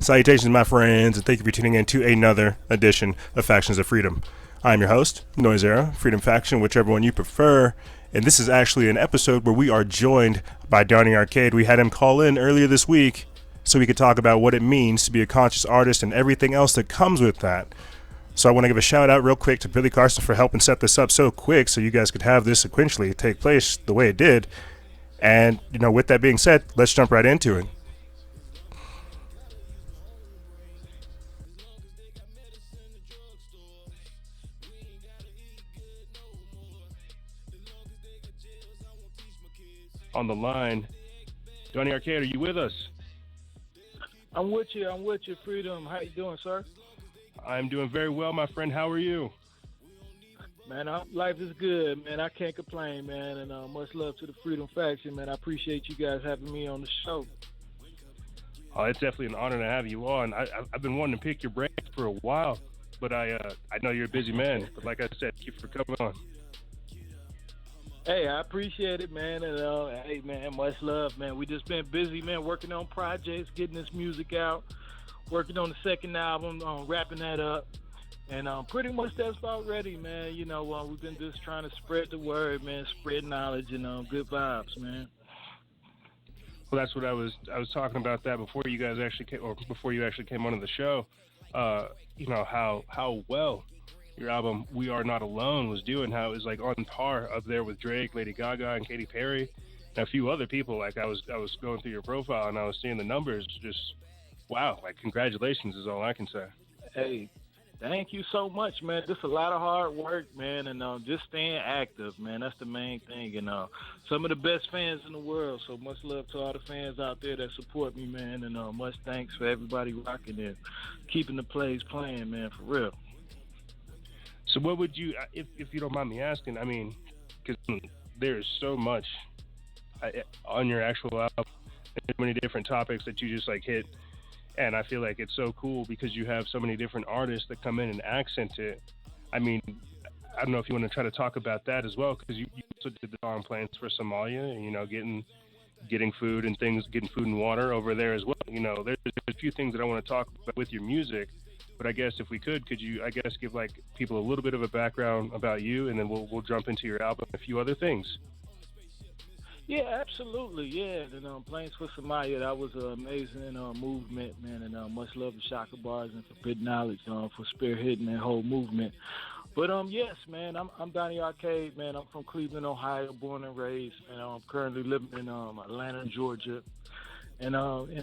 Salutations, my friends, and thank you for tuning in to another edition of Factions of Freedom. I'm your host, Noisera, Freedom Faction, whichever one you prefer, and this is actually an episode where we are joined by Donny Arcade. We had him call in earlier this week so we could talk about what it means to be a conscious artist and everything else that comes with that. So I want to give a shout out real quick to Billy Carson for helping set this up so quick so you guys could have this sequentially take place the way it did. And, with that being said, let's jump right into it. On the line, Donny Arcade, are you with us? I'm with you, Freedom. How you doing, sir? I'm doing very well, my friend. How are you? Man, life is good, man. I can't complain, man. And much love to the Freedom Faction, man. I appreciate you guys having me on the show. Oh, it's definitely an honor to have you on. I've been wanting to pick your brain for a while, but I know you're a busy man. But like I said, thank you for coming on. Hey, I appreciate it, man. And hey, man, much love, man. We just been busy, man, working on projects, getting this music out, working on the second album, wrapping that up. And pretty much that's about ready, man. We've been just trying to spread the word, man, spread knowledge and good vibes, man. Well, that's what I was talking about that before you guys actually came, or before you actually came onto the show. How well your album "We Are Not Alone" was doing, how it was like on par up there with Drake, Lady Gaga, and Katy Perry, and a few other people. Like I was going through your profile and I was seeing the numbers. Just wow! Like congratulations is all I can say. Hey, thank you so much, man. Just a lot of hard work, man, and just staying active, man. That's the main thing. And some of the best fans in the world. So much love to all the fans out there that support me, man. And much thanks for everybody rocking and keeping the plays playing, man, for real. So what would you, if you don't mind me asking, I mean, because there's so much on your actual album, so many different topics that you just like hit, and I feel like it's so cool because you have so many different artists that come in and accent it. I mean, I don't know if you want to try to talk about that as well, because you also did the song Plans for Somalia, and getting food and things, getting food and water over there as well. There's a few things that I want to talk about with your music. But I guess if we could you, I guess, give like people a little bit of a background about you, and then we'll jump into your album and a few other things. Yeah, absolutely. Yeah, and Planes for Somalia, that was an amazing movement, man, and much love to Shaka Bars and Forbidden Knowledge for spearheading that whole movement. But yes, man, I'm Donny Arcade, man. I'm from Cleveland, Ohio, born and raised, and I'm currently living in Atlanta, Georgia. And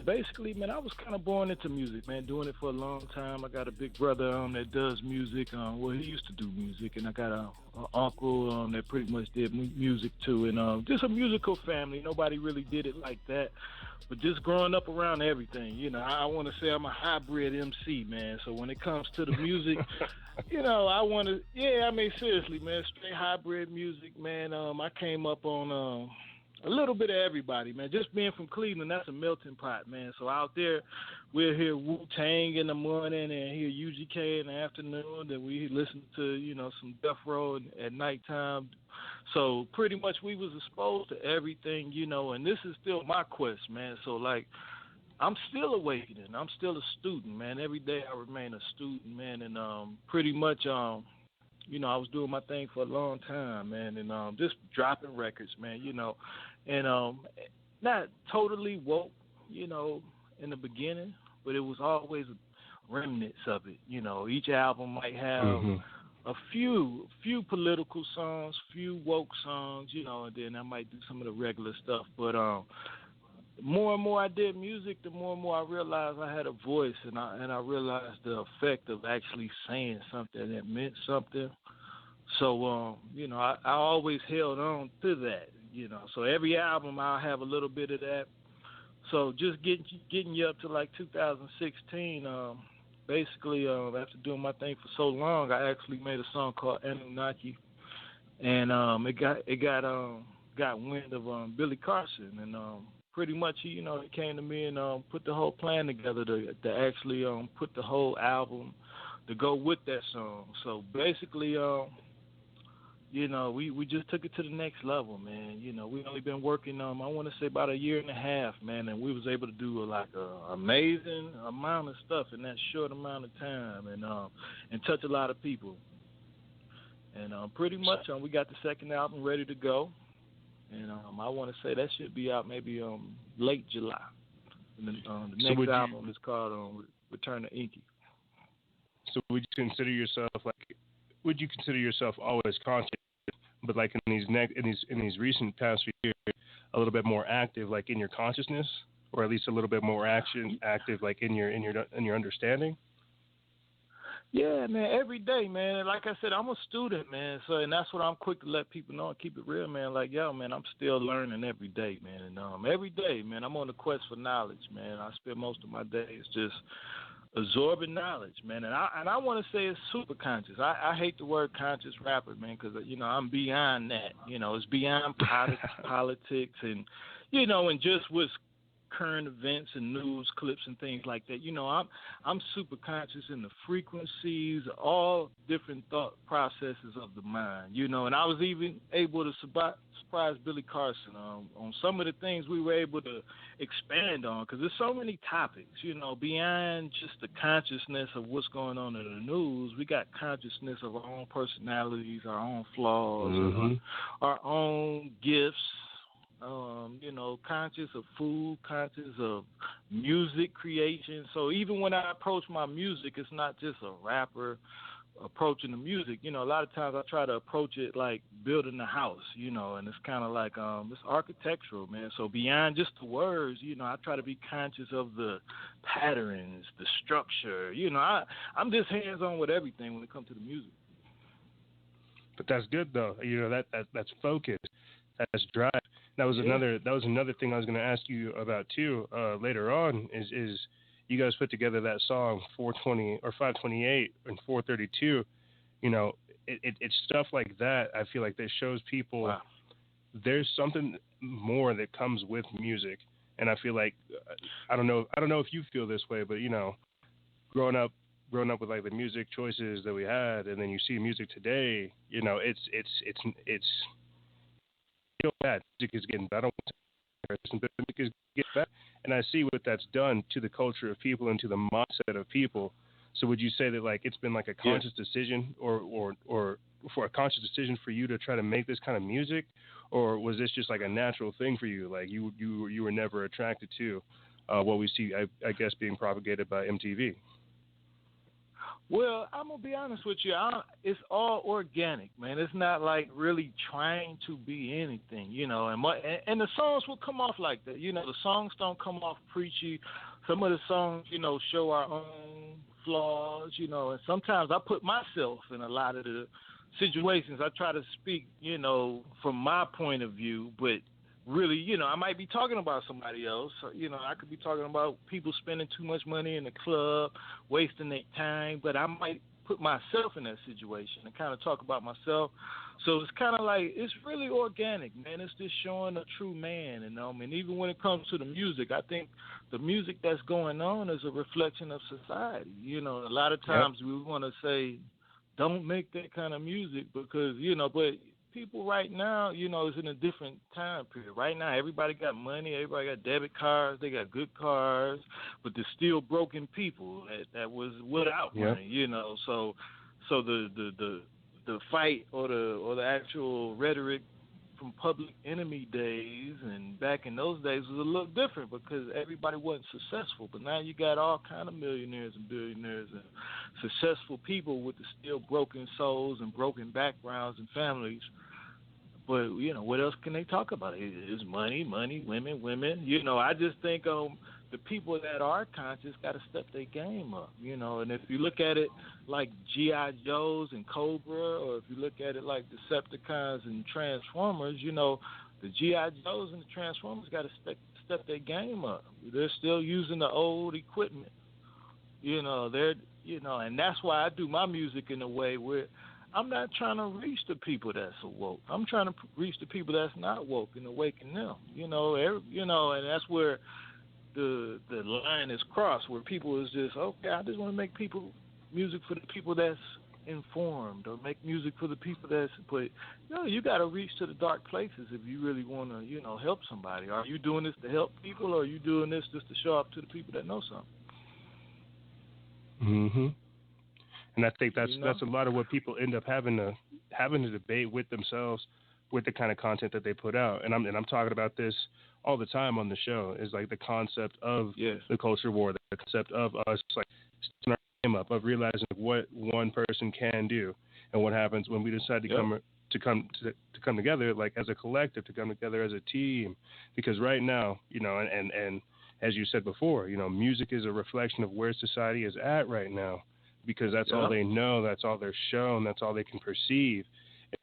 basically, man, I was kind of born into music, man, doing it for a long time. I got a big brother that does music. Well, he used to do music, and I got an uncle that pretty much did music too. And just a musical family. Nobody really did it like that. But just growing up around everything, I want to say I'm a hybrid MC, man. So when it comes to the music, I want to, seriously, man, straight hybrid music, man. I came up on a little bit of everybody, man. Just being from Cleveland, that's a melting pot, man. So out there, we'll hear Wu-Tang in the morning and hear UGK in the afternoon. Then we listen to, some Death Row at nighttime. So pretty much we was exposed to everything, and this is still my quest, man. So, like, I'm still awakening. I'm still a student, man. Every day I remain a student, man. And pretty much, I was doing my thing for a long time, man, and just dropping records, man, and not totally woke, in the beginning, but it was always remnants of it. Each album might have a few political songs, few woke songs, and then I might do some of the regular stuff. But the more and more I did music, the more and more I realized I had a voice, and I realized the effect of actually saying something that meant something. So, I always held on to that, So every album I'll have a little bit of that. So just getting you up to like 2016, basically after doing my thing for so long, I actually made a song called Anunnaki, and it got wind of Billy Carson, and pretty much he came to me and put the whole plan together to actually put the whole album to go with that song. So basically, we just took it to the next level, man. We only been working I want to say about a year and a half, man, and we was able to do like a amazing amount of stuff in that short amount of time, and touch a lot of people. And pretty much we got the second album ready to go, and I want to say that should be out maybe late July. And the next album is called Return to Inky. So would you consider yourself always conscious, but like in these recent past few years, a little bit more active, like in your consciousness, or at least a little bit more active, like in your understanding? Yeah, man, every day, man. Like I said, I'm a student, man. So, and that's what I'm quick to let people know and keep it real, man. Like, yo, man, I'm still learning every day, man. And every day, man, I'm on the quest for knowledge, man. I spend most of my days just absorbing knowledge, man. And I want to say it's super conscious. I hate the word conscious rapper, man, because, I'm beyond that. It's beyond politics and, and just what's current events and news clips and things like that. I'm super conscious in the frequencies, all different thought processes of the mind, and I was even able to surprise Billy Carson on some of the things we were able to expand on, because there's so many topics, beyond just the consciousness of what's going on in the news. We got consciousness of our own personalities, our own flaws, our own gifts, conscious of food, conscious of music creation. So even when I approach my music, it's not just a rapper approaching the music. A lot of times I try to approach it like building a house, and it's kind of like it's architectural, man. So beyond just the words, I try to be conscious of the patterns, the structure. I'm just hands-on with everything when it comes to the music. But that's good though. That's focus. That's drive. That was another thing I was going to ask you about too. Later on is you guys put together that song 420 or 528 and 432. It's stuff like that. I feel like that shows people there's something more that comes with music, and I feel like I don't know if you feel this way, but growing up with like the music choices that we had, and then you see music today, it's feel bad. Music is getting better, but music is getting better, and I see what that's done to the culture of people and to the mindset of people. So would you say that like it's been like a conscious decision, or for a conscious decision for you to try to make this kind of music, or was this just like a natural thing for you? Like you were never attracted to what we see, I guess, being propagated by MTV. Well, I'm going to be honest with you. It's all organic, man. It's not like really trying to be anything, and the songs will come off like that. The songs don't come off preachy. Some of the songs, show our own flaws, and sometimes I put myself in a lot of the situations. I try to speak, from my point of view, but really, I might be talking about somebody else. I could be talking about people spending too much money in the club, wasting their time, but I might put myself in that situation and kind of talk about myself. So it's kind of like, it's really organic, man. It's just showing a true man, and even when it comes to the music, I think the music that's going on is a reflection of society. A lot of times we want to say, don't make that kind of music because, but people right now, is in a different time period. Right now, everybody got money, everybody got debit cards, they got good cars, but there's still broken people that was without money, So the fight or the actual rhetoric from Public Enemy days and back in those days was a little different because everybody wasn't successful. But now you got all kind of millionaires and billionaires and successful people with the still broken souls and broken backgrounds and families. But, what else can they talk about? It's money, women. I just think the people that are conscious got to step their game up, And if you look at it like G.I. Joes and Cobra, or if you look at it like Decepticons and Transformers, the G.I. Joes and the Transformers got to step their game up. They're still using the old equipment. And that's why I do my music in a way where I'm not trying to reach the people that's woke. I'm trying to reach the people that's not woke and awaken them. And that's where the line is crossed, where people is just, okay, I just want to make music for the people that's informed or make music for the people that's, but you got to reach to the dark places if you really want to, help somebody. Are you doing this to help people, or are you doing this just to show up to the people that know something? Mhm. And I think that's a lot of what people end up having to debate with themselves with the kind of content that they put out. And I'm talking about this all the time on the show, is like the concept of the culture war, the concept of us like stepping our game up, of realizing what one person can do and what happens when we decide to come together, like as a collective, to come together as a team. Because right now, and as you said before, music is a reflection of where society is at right now, because that's all they know, that's all they're shown, that's all they can perceive.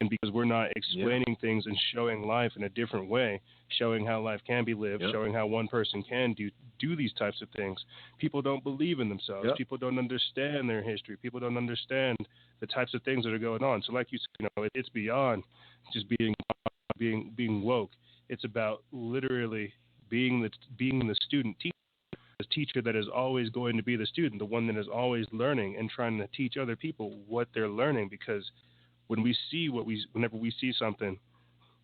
And because we're not explaining things and showing life in a different way, showing how life can be lived, showing how one person can do these types of things, people don't believe in themselves. People don't understand their history. People don't understand the types of things that are going on. So like you said, it's beyond just being woke. It's about literally being the student teacher. The teacher that is always going to be the student, the one that is always learning and trying to teach other people what they're learning. Because whenever we see something,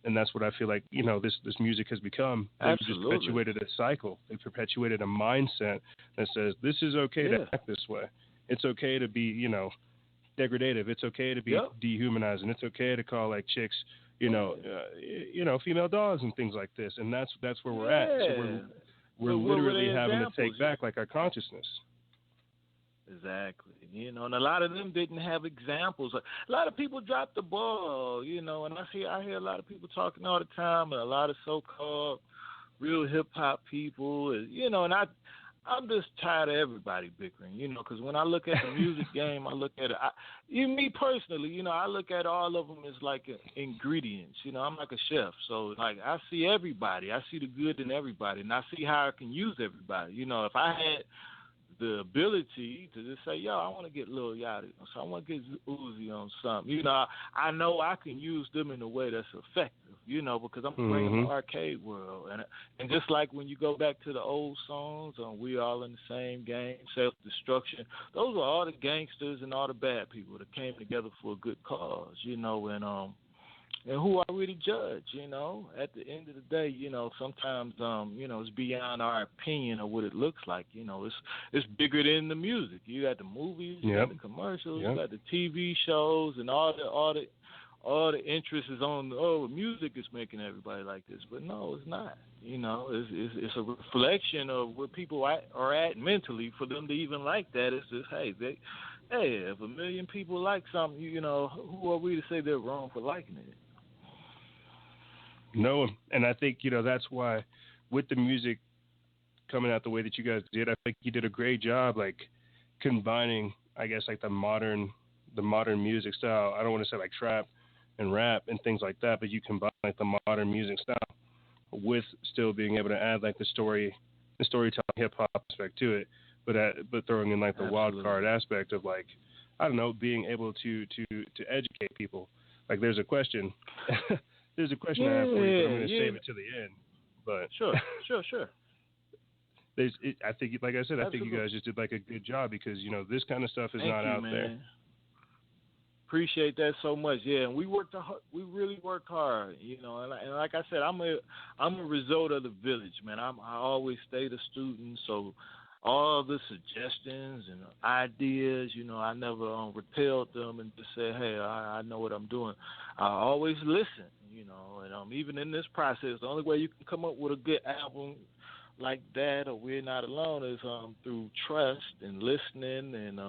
and that's what I feel like, this music has become. They've just perpetuated a cycle. They've perpetuated a mindset that says this is okay to act this way. It's okay to be, degradative. It's okay to be dehumanizing. It's okay to call like chicks, female dogs and things like this. And that's where we're at. So we're literally having to take back like our consciousness. Exactly. And a lot of them didn't have examples. A lot of people dropped the ball, and I hear a lot of people talking all the time, and a lot of so-called real hip-hop people, and I'm just tired of everybody bickering, because when I look at the music game, I look at it, me personally, I look at all of them as like ingredients, I'm like a chef. So like I see everybody, I see the good in everybody, and I see how I can use everybody. If I had the ability to just say, I want to get Lil Yachty, so I want to get Uzi on something. I know I can use them in a way that's effective, because I'm bringing the arcade world. And just like when you go back to the old songs, We All in the Same Game, Self-Destruction, those are all the gangsters and all the bad people that came together for a good cause, and who are we to judge, At the end of the day, sometimes, it's beyond our opinion of what it looks like. It's bigger than the music. You got the movies, you got the commercials, you got the TV shows, and all the interest is on, music is making everybody like this. But no, it's not. It's a reflection of where people are at mentally for them to even like that. It's just, hey, if 1 million people like something, who are we to say they're wrong for liking it? No, and I think, that's why with the music coming out the way that you guys did, I think you did a great job, like combining, I guess, like the modern music style. I don't want to say like trap and rap and things like that, but you combine like the modern music style with still being able to add like the storytelling hip hop aspect to it, but throwing in like the wild card aspect of like, I don't know, being able to educate people. Like there's a question. There's a question I have for you, but I'm going to save it to the end. But sure. I think, like I said, I think you guys just did like a good job, because this kind of stuff is not out there. Appreciate that so much. Yeah, and we really worked hard. And like I said, I'm a result of the village, man. I always stayed a student, so all the suggestions and ideas, I never repelled them and just said, hey, I know what I'm doing. I always listen. And even in this process, the only way you can come up with a good album like that, or We're Not Alone, is through trust and listening and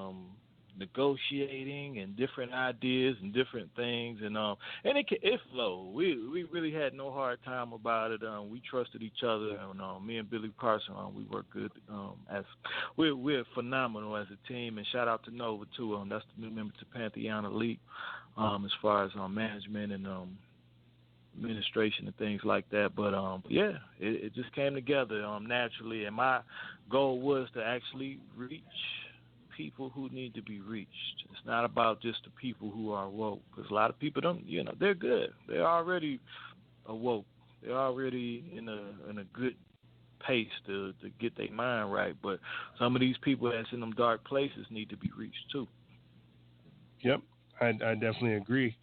negotiating and different ideas and different things. And it flowed. We really had no hard time about it. We trusted each other. And me and Billy Carson, we work good. As we're phenomenal as a team. And shout out to Nova too. That's the new member to Pantheon Elite. As far as management and administration and things like that, but it just came together naturally, and my goal was to actually reach people who need to be reached. It's not about just the people who are woke, because a lot of people don't, they're good, they're already awoke, they're already in a good pace to get their mind right, but some of these people that's in them dark places need to be reached too. Yep. I definitely agree.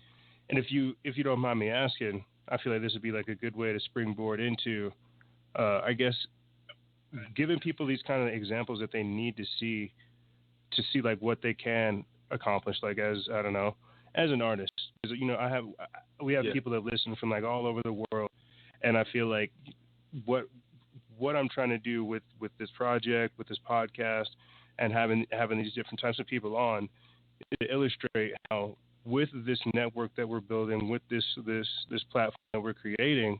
And if you don't mind me asking, I feel like this would be like a good way to springboard into, I guess, giving people these kind of examples that they need to see like what they can accomplish. Like as I don't know, as an artist, 'cause, we have Yeah. people that listen from like all over the world, and I feel like what what I'm trying to do with this project, with this podcast, and having these different types of people on, to illustrate how with this network that we're building, with this platform that we're creating,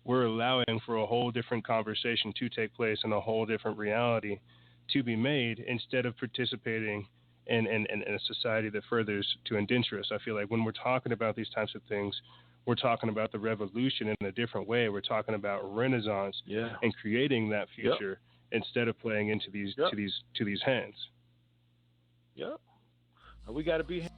we're allowing for a whole different conversation to take place and a whole different reality to be made instead of participating in a society that furthers to indenture us. I feel like when we're talking about these types of things, we're talking about the revolution in a different way. We're talking about renaissance Yeah. and creating that Yep. future instead of playing into these Yep. to these hands. Yep. We got to be.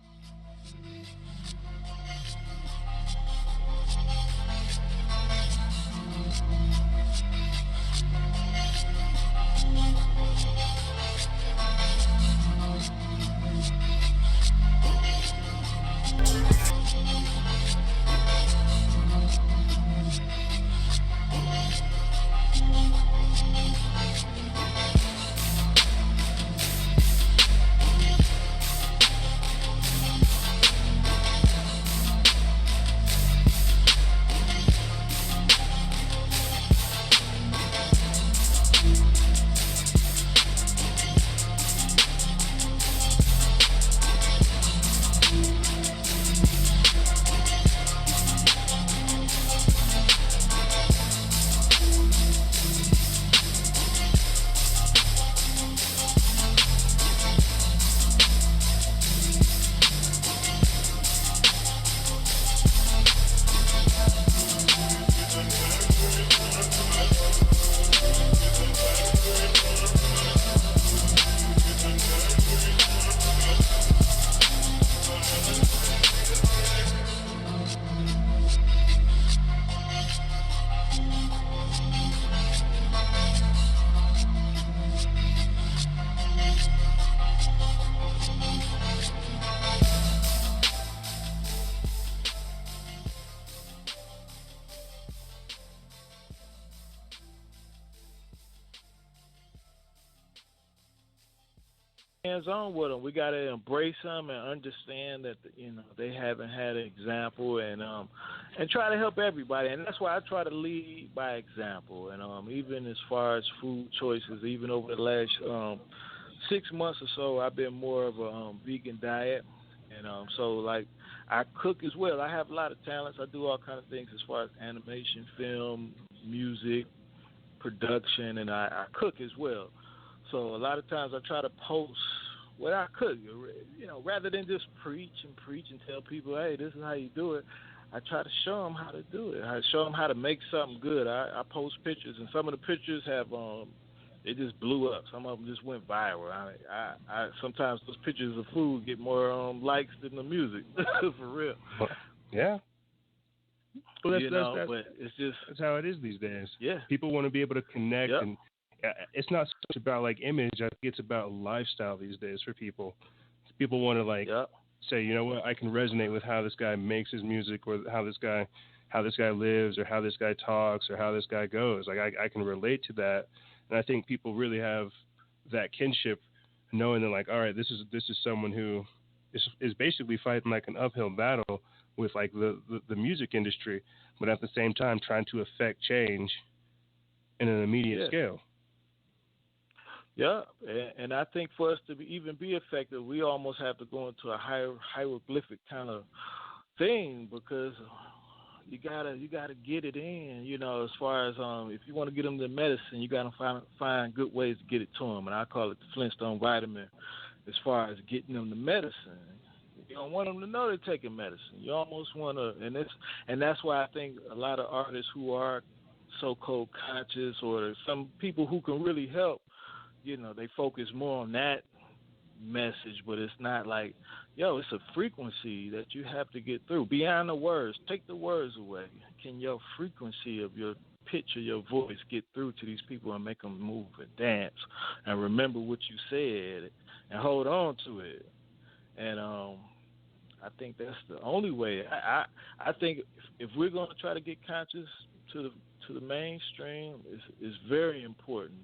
Hands on with them. We got to embrace them and understand that they haven't had an example, and try to help everybody. And that's why I try to lead by example. And even as far as food choices, even over the last 6 months or so, I've been more of a vegan diet, and so like I cook as well. I have a lot of talents. I do all kind of things as far as animation, film, music, production, and I cook as well. So a lot of times I try to post what I cook, rather than just preach and tell people, hey, this is how you do it. I try to show them how to do it. I show them how to make something good. I post pictures, and some of the pictures have they just blew up. Some of them just went viral. I sometimes those pictures of food get more likes than the music, for real. Yeah. Well, But it's just that's how it is these days. Yeah. People want to be able to connect, Yep. and it's not so much about like image. I think it's about lifestyle these days for people. People want to like Yep. say, you know what, I can resonate with how this guy makes his music, or how this guy lives, or how this guy talks, or how this guy goes. Like I can relate to that, and I think people really have that kinship, knowing that like, all right, this is someone who is basically fighting like an uphill battle with like the music industry, but at the same time trying to affect change in an immediate scale. Yeah, and I think for us to even be effective, we almost have to go into a hieroglyphic kind of thing, because you gotta get it in. As far as if you want to get them the medicine, you gotta find good ways to get it to them, and I call it the Flintstone vitamin. As far as getting them the medicine, you don't want them to know they're taking medicine. You almost want to, and that's why I think a lot of artists who are so-called conscious, or some people who can really help, they focus more on that message, but it's not like, it's a frequency that you have to get through. Beyond the words, take the words away. Can your frequency of your pitch of your voice get through to these people and make them move and dance and remember what you said and hold on to it? And I think that's the only way. I think if we're going to try to get conscious to the mainstream, it's very important.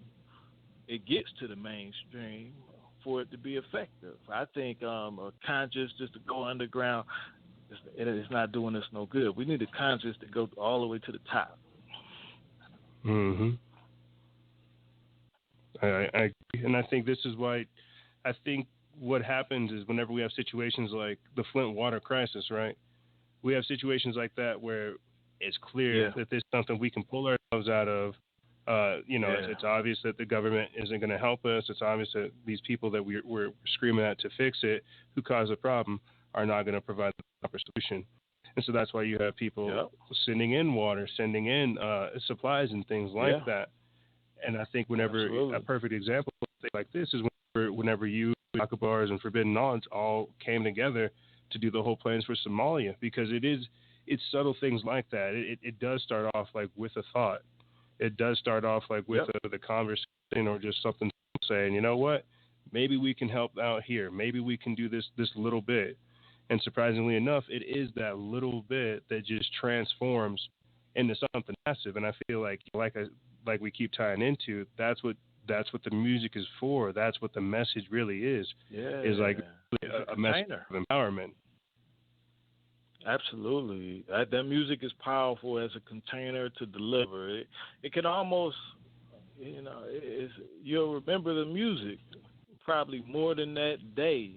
It gets to the mainstream for it to be effective. I think a conscious just to go underground, it's not doing us no good. We need a conscious to go all the way to the top. Mm-hmm. I agree. And I think this is why I think what happens is whenever we have situations like the Flint water crisis, right? We have situations like that where it's clear that this is something we can pull ourselves out of. It's obvious that the government isn't going to help us. It's obvious that these people that we're screaming at to fix it, who caused the problem, are not going to provide the proper solution. And so that's why you have people sending in water, sending in supplies and things like that. And I think whenever a perfect example like this is whenever you, Chaka Bars, and Forbidden Knowledge all came together to do the whole plans for Somalia, because it's subtle things like that. It does start off like with a thought. It does start off like with the conversation or just something saying, you know what, maybe we can help out here. Maybe we can do this little bit. And surprisingly enough, it is that little bit that just transforms into something massive. And I feel like we keep tying into, that's what the music is for. That's what the message really is. Is like a message of empowerment. Absolutely. That music is powerful as a container to deliver. It can almost, you'll remember the music probably more than that day.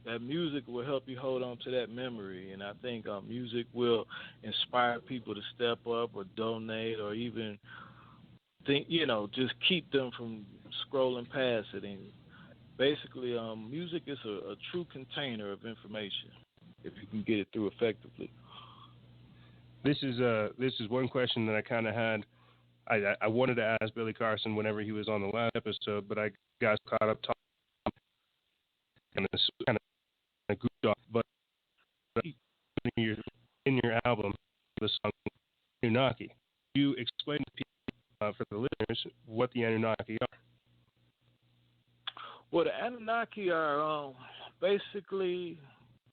That music will help you hold on to that memory. And I think music will inspire people to step up or donate or even think, just keep them from scrolling past it. And basically, music is a true container of information if you can get it through effectively. This is one question that I kind of had. I wanted to ask Billy Carson whenever he was on the last episode, but I got caught up talking and this kind of goofed off. But in your album, the song Anunnaki, you explain to people, for the listeners, what the Anunnaki are. Well, the Anunnaki are basically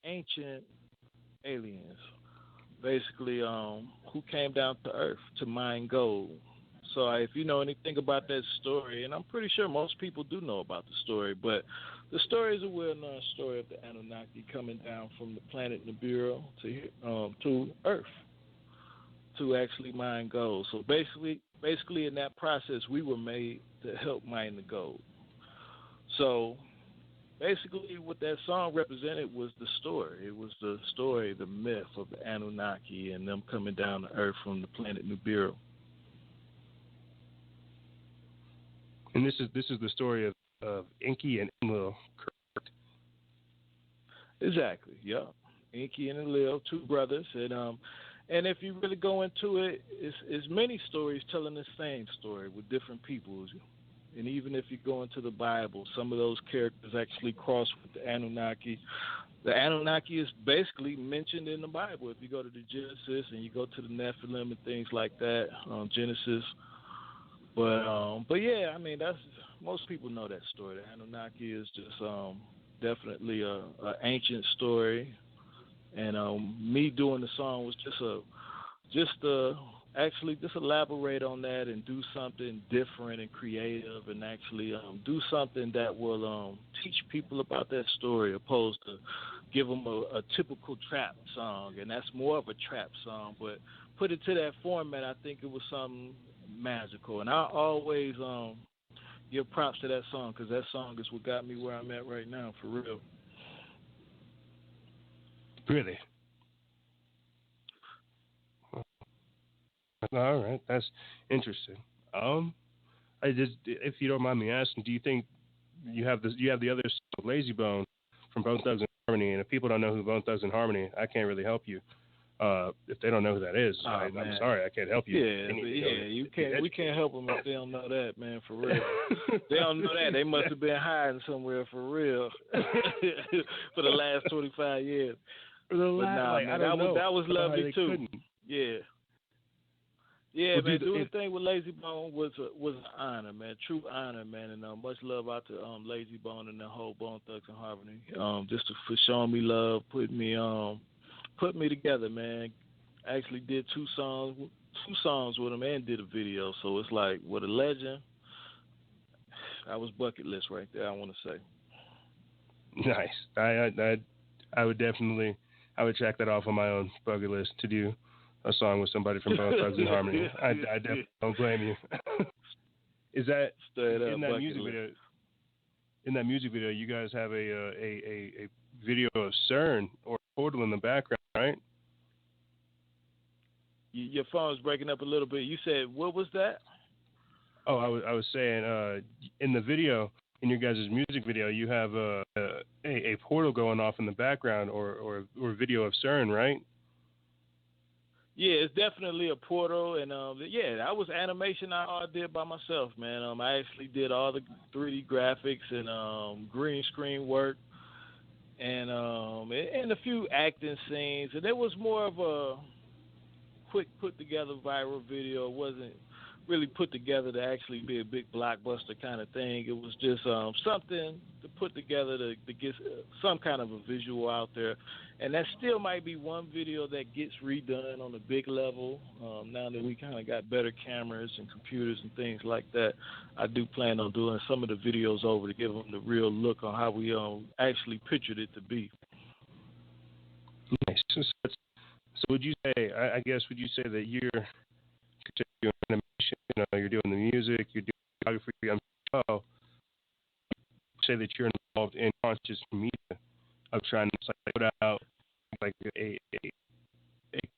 ancient aliens, basically who came down to Earth to mine gold. So if you know anything about that story, and I'm pretty sure most people do know about the story, but the story is a well-known story of the Anunnaki coming down from the planet Nibiru to Earth to actually mine gold. So basically in that process, we were made to help mine the gold. So basically, what that song represented was the story. It was the story, the myth of the Anunnaki and them coming down to Earth from the planet Nibiru. And this is the story of Enki and Enlil, correct? Exactly. Yeah, Enki and Enlil, two brothers, and if you really go into it, it's many stories telling the same story with different peoples. And even if you go into the Bible, some of those characters actually cross with the Anunnaki. The Anunnaki is basically mentioned in the Bible. If you go to the Genesis and you go to the Nephilim and things like that, Genesis. But yeah, I mean, that's most people know that story. The Anunnaki is just definitely a ancient story, and me doing the song was just elaborate on that and do something different and creative, and actually do something that will teach people about that story, opposed to give them a typical trap song. And that's more of a trap song, but put it to that format, I think it was something magical. And I always give props to that song, because that song is what got me where I'm at right now, for real. Really? All right, that's interesting. If you don't mind me asking, do you think you have the other song, Lazy Bone, from Bone Thugs and Harmony? And if people don't know who Bone Thugs and Harmony, I can't really help you. If they don't know who that is, I'm sorry, I can't help you. You can't. We can't help them if they don't know that, man. For real, they don't know that. They must have been hiding somewhere, for real, for the last 25 years. That was lovely too. Yeah. Yeah, Well, man, dude, doing the thing with Lazy Bone was an honor, man, true honor, man, and much love out to Lazy Bone and the whole Bone Thugs and Harmony, just for showing me love, put me together, man. I actually did two songs with him and did a video, so it's like what a legend. That was bucket list right there. I want to say. nice. I would definitely, I would check that off on my own bucket list to do a song with somebody from Bone Thugs and Harmony. I definitely don't blame you. Is that in that music video? In that music video, you guys have a video of CERN or Portal in the background, right? Your phone's breaking up a little bit. You said what was that? Oh, I was saying in the video, in your guys' music video, you have a portal going off in the background or video of CERN, right? Yeah, it's definitely a portal, and yeah, that was animation I did by myself, man. I actually did all the 3D graphics and green screen work, and a few acting scenes, and it was more of a quick put together viral video. It wasn't really put together to actually be a big blockbuster kind of thing. It was just something to put together to get some kind of a visual out there. And that still might be one video that gets redone on a big level. Now that we kind of got better cameras and computers and things like that, I do plan on doing some of the videos over to give them the real look on how we actually pictured it to be. Nice. So would you say, I guess, would you say that you're doing animation, you're doing the music, you're doing photography, say that you're involved in conscious media of trying to put out like a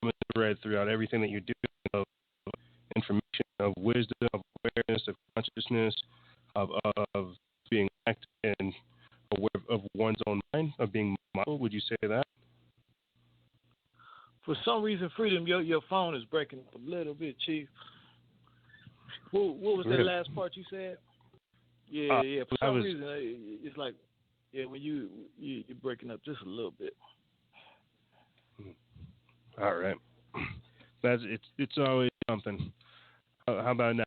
common thread throughout everything that you're doing of information, of wisdom, of awareness, of consciousness, of being active and aware of one's own mind, of being mindful. Would you say that? For some reason, Freedom, your phone is breaking up a little bit, Chief. What was that last part you said? Yeah. For some reason, it's like, when you're breaking up just a little bit. All right. It's always something. How about now?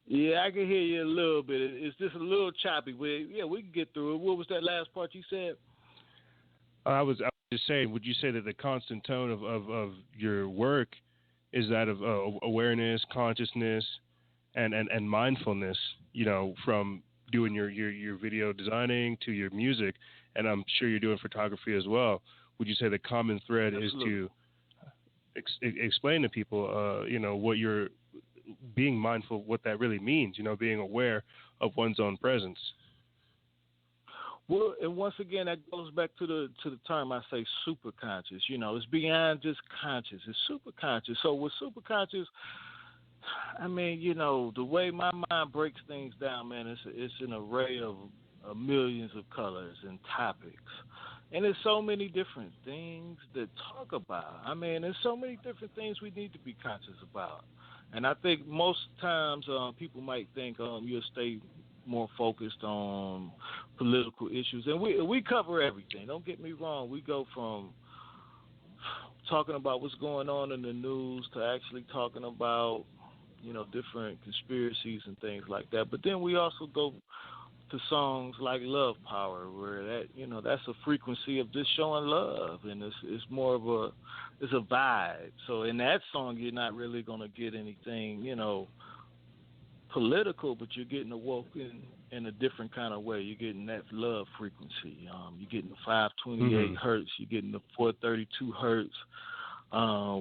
Yeah, I can hear you a little bit. It's just a little choppy. We can get through it. What was that last part you said? I was just saying, would you say that the constant tone of your work is that of awareness, consciousness, and mindfulness, from doing your video designing to your music, and I'm sure you're doing photography as well. Would you say the common thread Absolutely. Is to explain to people, what you're being mindful, what that really means, being aware of one's own presence? Well, and once again, that goes back to the term I say super conscious. It's beyond just conscious. It's super conscious. So with super conscious, I mean, the way my mind breaks things down, man, it's an array of millions of colors and topics. And there's so many different things to talk about. I mean, there's so many different things we need to be conscious about. And I think most times people might think you'll stay more focused on political issues. And we cover everything. Don't get me wrong. We go from talking about what's going on in the news to actually talking about, different conspiracies and things like that. But then we also go to songs like Love Power, where that's a frequency of just showing love, and it's more of it's a vibe. So in that song, you're not really gonna get anything, political, but you're getting awoken in a different kind of way. You're getting that love frequency. You're getting the 528 hertz. You're getting the 432 hertz.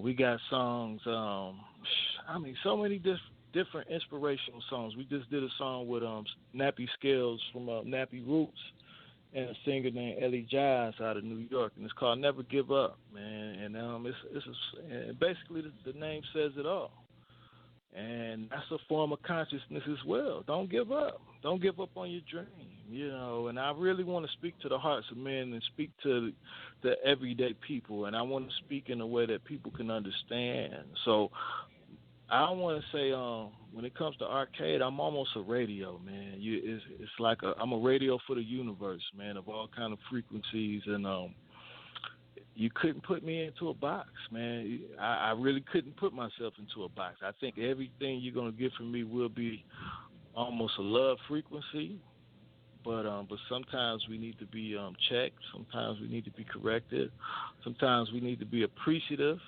We got songs. So many different inspirational songs. We just did a song with Nappy Scales from Nappy Roots and a singer named Ellie Giles out of New York, and it's called Never Give Up, man. And and basically the name says it all. And that's a form of consciousness as well. Don't give up. Don't give up on your dream, And I really want to speak to the hearts of men and speak to the everyday people. And I want to speak in a way that people can understand. So I want to say when it comes to Arcade, I'm almost a radio, man. It's like I'm a radio for the universe, man, of all kind of frequencies. And you couldn't put me into a box, man. I really couldn't put myself into a box. I think everything you're gonna get from me will be almost a love frequency, but sometimes we need to be checked. Sometimes we need to be corrected. Sometimes we need to be appreciative.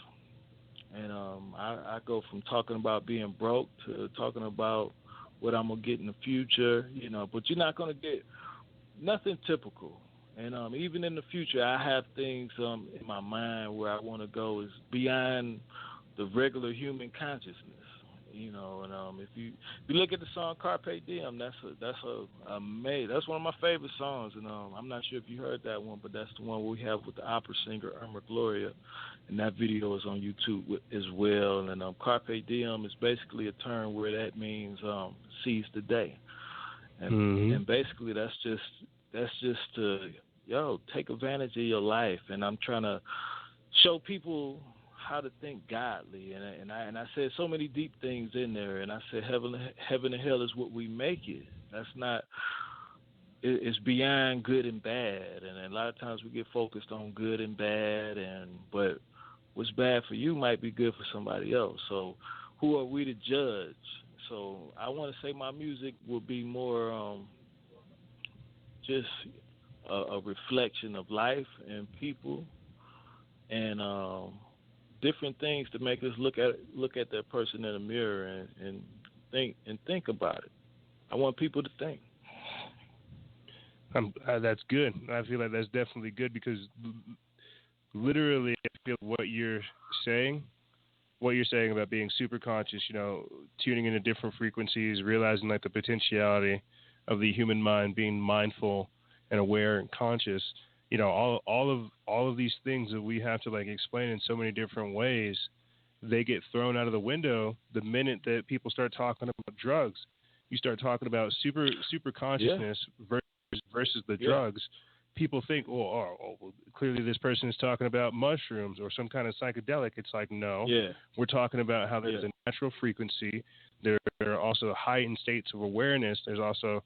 And I go from talking about being broke to talking about what I'm gonna get in the future, But you're not gonna get nothing typical. And even in the future, I have things in my mind where I want to go is beyond the regular human consciousness, And if you look at the song Carpe Diem, that's one of my favorite songs. And I'm not sure if you heard that one, but that's the one we have with the opera singer Irma Gloria, and that video is on YouTube as well. And Carpe Diem is basically a term where that means seize the day, and basically that's just to take advantage of your life. And I'm trying to show people how to think godly, and I said so many deep things in there. And I said heaven and hell is what we make it. That's not. It's beyond good and bad, and a lot of times we get focused on good and bad, but what's bad for you might be good for somebody else. So who are we to judge? So I want to say my music will be more just a reflection of life and people, and different things to make us look at that person in the mirror and think about it. I want people to think. That's good. I feel like that's definitely good, because literally I feel what you're saying about being super conscious, tuning into different frequencies, realizing like the potentiality of the human mind, being mindful and aware and conscious, all of these things that we have to like explain in so many different ways, they get thrown out of the window the minute that people start talking about drugs. You start talking about super consciousness versus the drugs. People think, well, clearly this person is talking about mushrooms or some kind of psychedelic. It's like, no, we're talking about how there's a natural frequency. There are also heightened states of awareness. There's also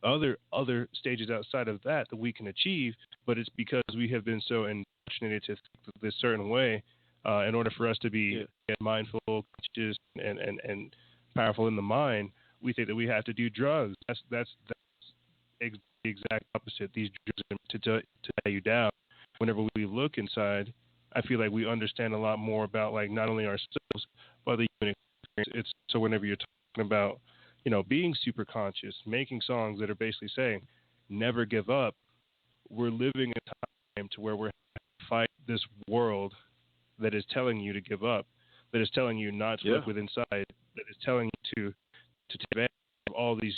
other stages outside of that we can achieve, but it's because we have been so indoctrinated to think this certain way. In order for us to be mindful, conscious, and powerful in the mind, we think that we have to do drugs. That's the exact opposite. These drugs are meant to tie you down. Whenever we look inside, I feel like we understand a lot more about like not only ourselves but the human experience. So whenever you're talking about being super conscious, making songs that are basically saying never give up, we're living a time to where we're having to fight this world that is telling you to give up, that is telling you not to look within inside, that is telling you to take advantage of all these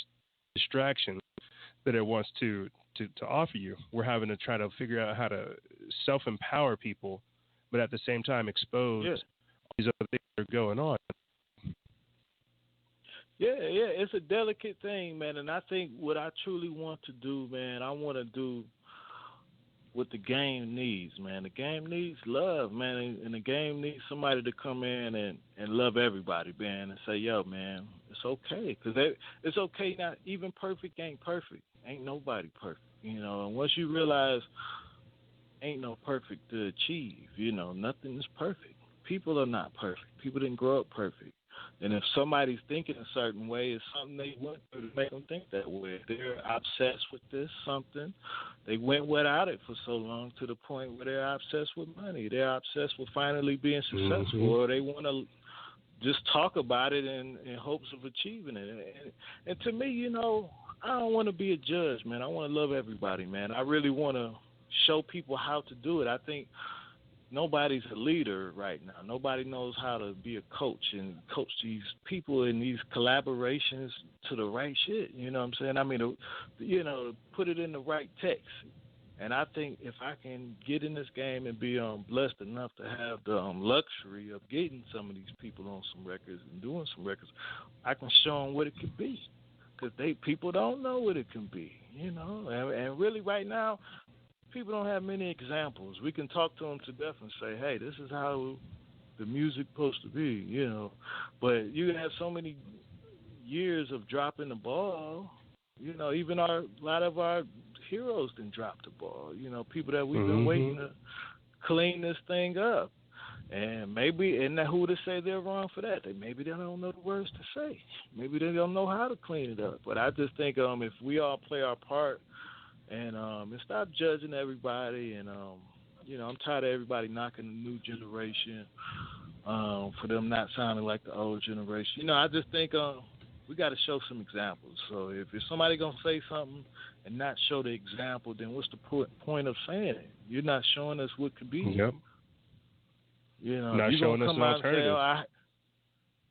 distractions that it wants to offer you. We're having to try to figure out how to self-empower people, but at the same time expose all these other things that are going on. Yeah, it's a delicate thing, man. And I think what I truly want to do, man, I want to do what the game needs, man. The game needs love, man, and the game needs somebody to come in and love everybody, man, and say, yo, man, it's okay. Because it's okay, not even perfect ain't perfect. Ain't nobody perfect, And once you realize ain't no perfect to achieve, nothing is perfect. People are not perfect. People didn't grow up perfect. And if somebody's thinking a certain way, it's something they went through to make them think that way. If they're obsessed with this something, they went without it for so long to the point where they're obsessed with money. They're obsessed with finally being successful, or they want to just talk about it in hopes of achieving it. And to me, I don't want to be a judge, man. I want to love everybody, man. I really want to show people how to do it. I think nobody's a leader right now. Nobody knows how to be a coach and coach these people in these collaborations to the right shit. You know what I'm saying? I mean, put it in the right text. And I think if I can get in this game and be blessed enough to have the luxury of getting some of these people on some records and doing some records, I can show them what it could be. Because people don't know what it can be, And really right now, people don't have many examples. We can talk to them to death and say, hey, this is how the music's supposed to be, But you have so many years of dropping the ball. Even a lot of our heroes didn't drop the ball. People that we've been waiting to clean this thing up. And maybe, and who to say they're wrong for that? Maybe they don't know the words to say. Maybe they don't know how to clean it up. But I just think if we all play our part and stop judging everybody, and I'm tired of everybody knocking the new generation for them not sounding like the old generation. I just think we got to show some examples. So if somebody gonna say something and not show the example, then what's the point of saying it? You're not showing us what could be. Yep. Not you showing us come an out alternative. And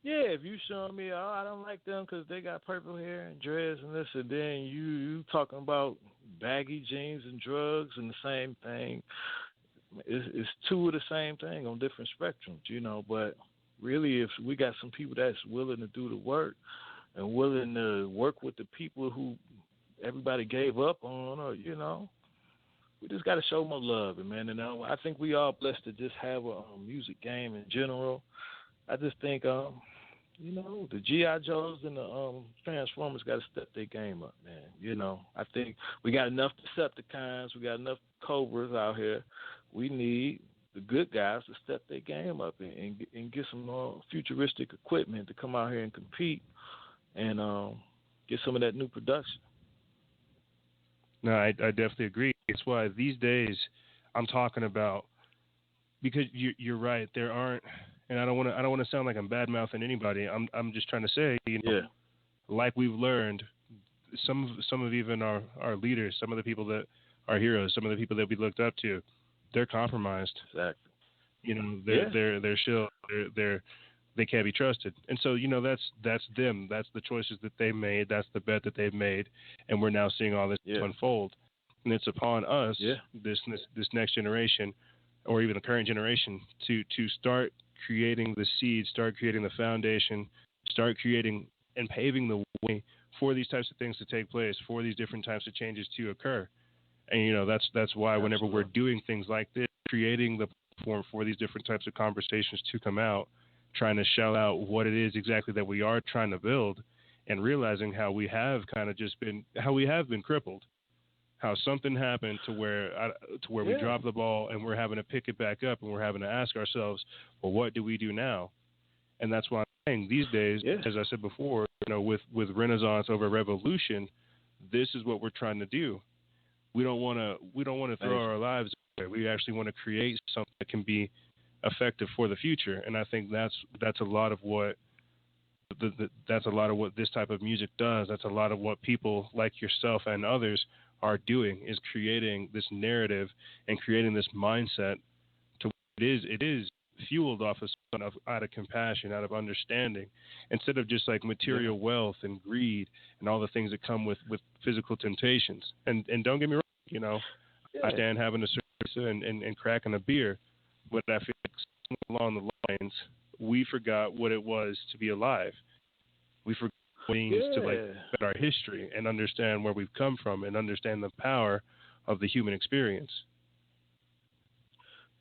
say, if you showing me, I don't like them because they got purple hair and dreads and this, and then you talking about baggy jeans and drugs and the same thing. It's two of the same thing on different spectrums, But really, if we got some people that's willing to do the work and willing to work with the people who everybody gave up on, or we just got to show more love, man. And I think we all blessed to just have a music game in general. I just think, the G.I. Joes and the Transformers got to step their game up, man. I think we got enough Decepticons, we got enough Cobras out here. We need the good guys to step their game up and get some futuristic equipment to come out here and compete and get some of that new production. No, I definitely agree. It's why these days I'm talking about, because you're right. There aren't, and I don't want to sound like I'm bad mouthing anybody. I'm just trying to say, like we've learned, some of even our leaders, some of the people that are heroes, some of the people that we looked up to, they're compromised. Exactly. They're still they can't be trusted, and so that's them. That's the choices that they made. That's the bet that they've made, and we're now seeing all this unfold. And it's upon us, this next generation, or even the current generation, to start creating the seeds, start creating the foundation, start creating and paving the way for these types of things to take place, for these different types of changes to occur. And that's why whenever we're doing things like this, creating the platform for these different types of conversations to come out, trying to shell out what it is exactly that we are trying to build, and realizing how we have been crippled, how something happened to where we dropped the ball, and we're having to pick it back up, and we're having to ask ourselves, well, what do we do now? And that's why I'm saying these days, as I said before, with Renaissance over revolution, this is what we're trying to do. We don't want to throw our lives away. We actually want to create something that can be effective for the future. And I think that's a lot of what this type of music does. That's a lot of what people like yourself and others are doing, is creating this narrative and creating this mindset to it is fueled off of out of compassion, out of understanding, instead of just like material wealth and greed and all the things that come with physical temptations. And don't get me wrong, I stand having a service and cracking a beer, but I feel like along the lines, we forgot what it was to be alive. We forgot what it means to like our history and understand where we've come from and understand the power of the human experience.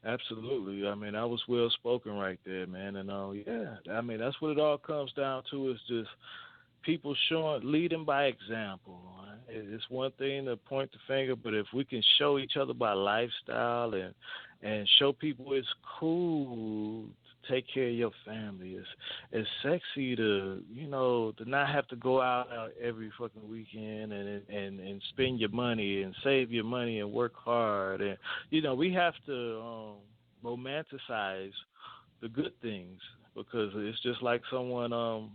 Absolutely. I mean, that was well spoken right there, man. And I mean, that's what it all comes down to, is just people leading by example. Right? It's one thing to point the finger, but if we can show each other by lifestyle and show people it's cool to take care of your family, it's sexy to not have to go out every fucking weekend and spend your money and save your money and work hard, and we have to romanticize the good things, because it's just like someone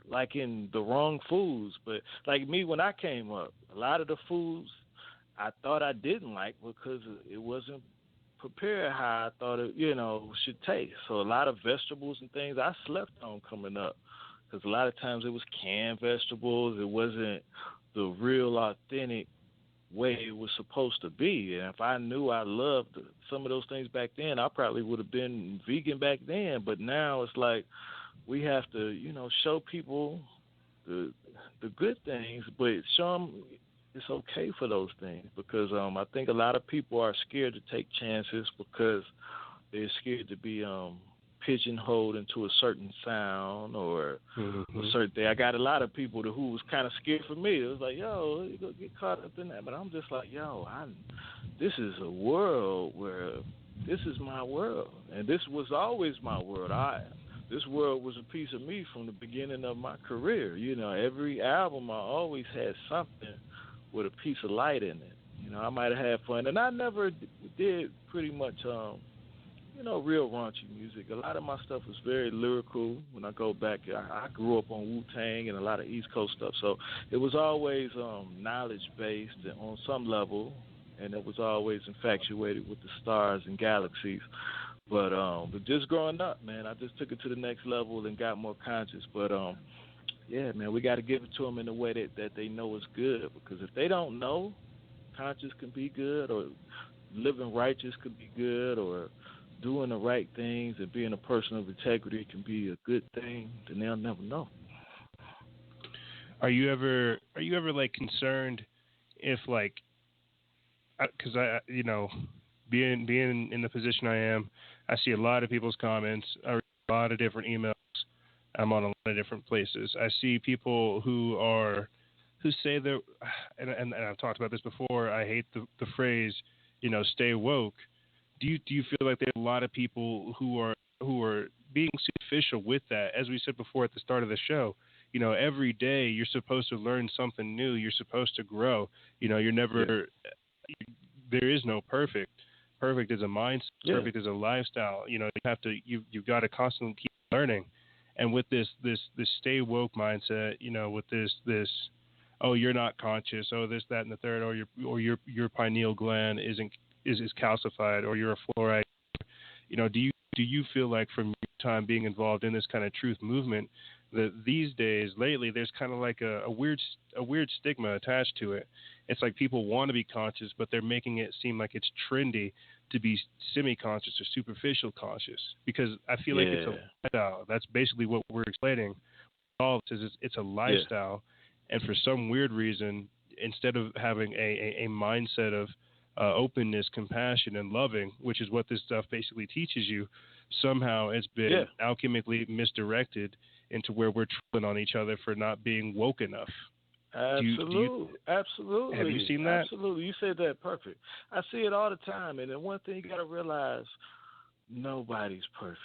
like in the wrong foods. But like me, when I came up, a lot of the foods I thought I didn't like because it wasn't prepared how I thought it, should taste. So a lot of vegetables and things I slept on coming up, because a lot of times it was canned vegetables. It wasn't the real authentic way it was supposed to be. And if I knew I loved some of those things back then, I probably would have been vegan back then. But now it's like we have to, show people the good things, but show them it's okay for those things, because I think a lot of people are scared to take chances because they're scared to be pigeonholed into a certain sound or a certain thing. I got a lot of people who was kind of scared for me. It was like, yo, you go get caught up in that. But I'm just like, yo, this is a world where this is my world, and this was always my world. This world was a piece of me from the beginning of my career. Every album I always had something with a piece of light in it. I might have had fun, and I never did pretty much, real raunchy music. A lot of my stuff was very lyrical. When I go back, I grew up on Wu-Tang and a lot of East Coast stuff, so it was always knowledge-based on some level, and it was always infatuated with the stars and galaxies. But just growing up, man, I just took it to the next level and got more conscious. But yeah, man, we got to give it to them in a way that they know it's good. Because if they don't know, conscious can be good, or living righteous could be good, or doing the right things and being a person of integrity can be a good thing, then they'll never know. Are you ever like concerned if like, because being in the position I am, I see a lot of people's comments, I read a lot of different emails. I'm on a lot of different places. I see people who say they're, and I've talked about this before. I hate the phrase, stay woke. Do you feel like there are a lot of people who are being superficial with that? As we said before at the start of the show, every day you're supposed to learn something new. You're supposed to grow. You're never. Yeah. There is no perfect. Perfect is a mindset. Yeah. Perfect is a lifestyle. You've got to constantly keep learning. And with this stay woke mindset, with this, oh, you're not conscious, oh, this, that, and the third, or your pineal gland is calcified, or you're a fluoride. Do you feel like from your time being involved in this kind of truth movement that these days, lately, there's kind of like a weird stigma attached to it? It's like people want to be conscious, but they're making it seem like it's trendy to be semi-conscious or superficial conscious, because I feel like it's a lifestyle. That's basically what we're explaining. All it is it's a lifestyle, and for some weird reason, instead of having a mindset of openness, compassion, and loving, which is what this stuff basically teaches you, somehow it's been alchemically misdirected into where we're trolling on each other for not being woke enough. Absolutely. Absolutely. Have you seen that? Absolutely. You said that perfect. I see it all the time. And then one thing you got to realize, nobody's perfect.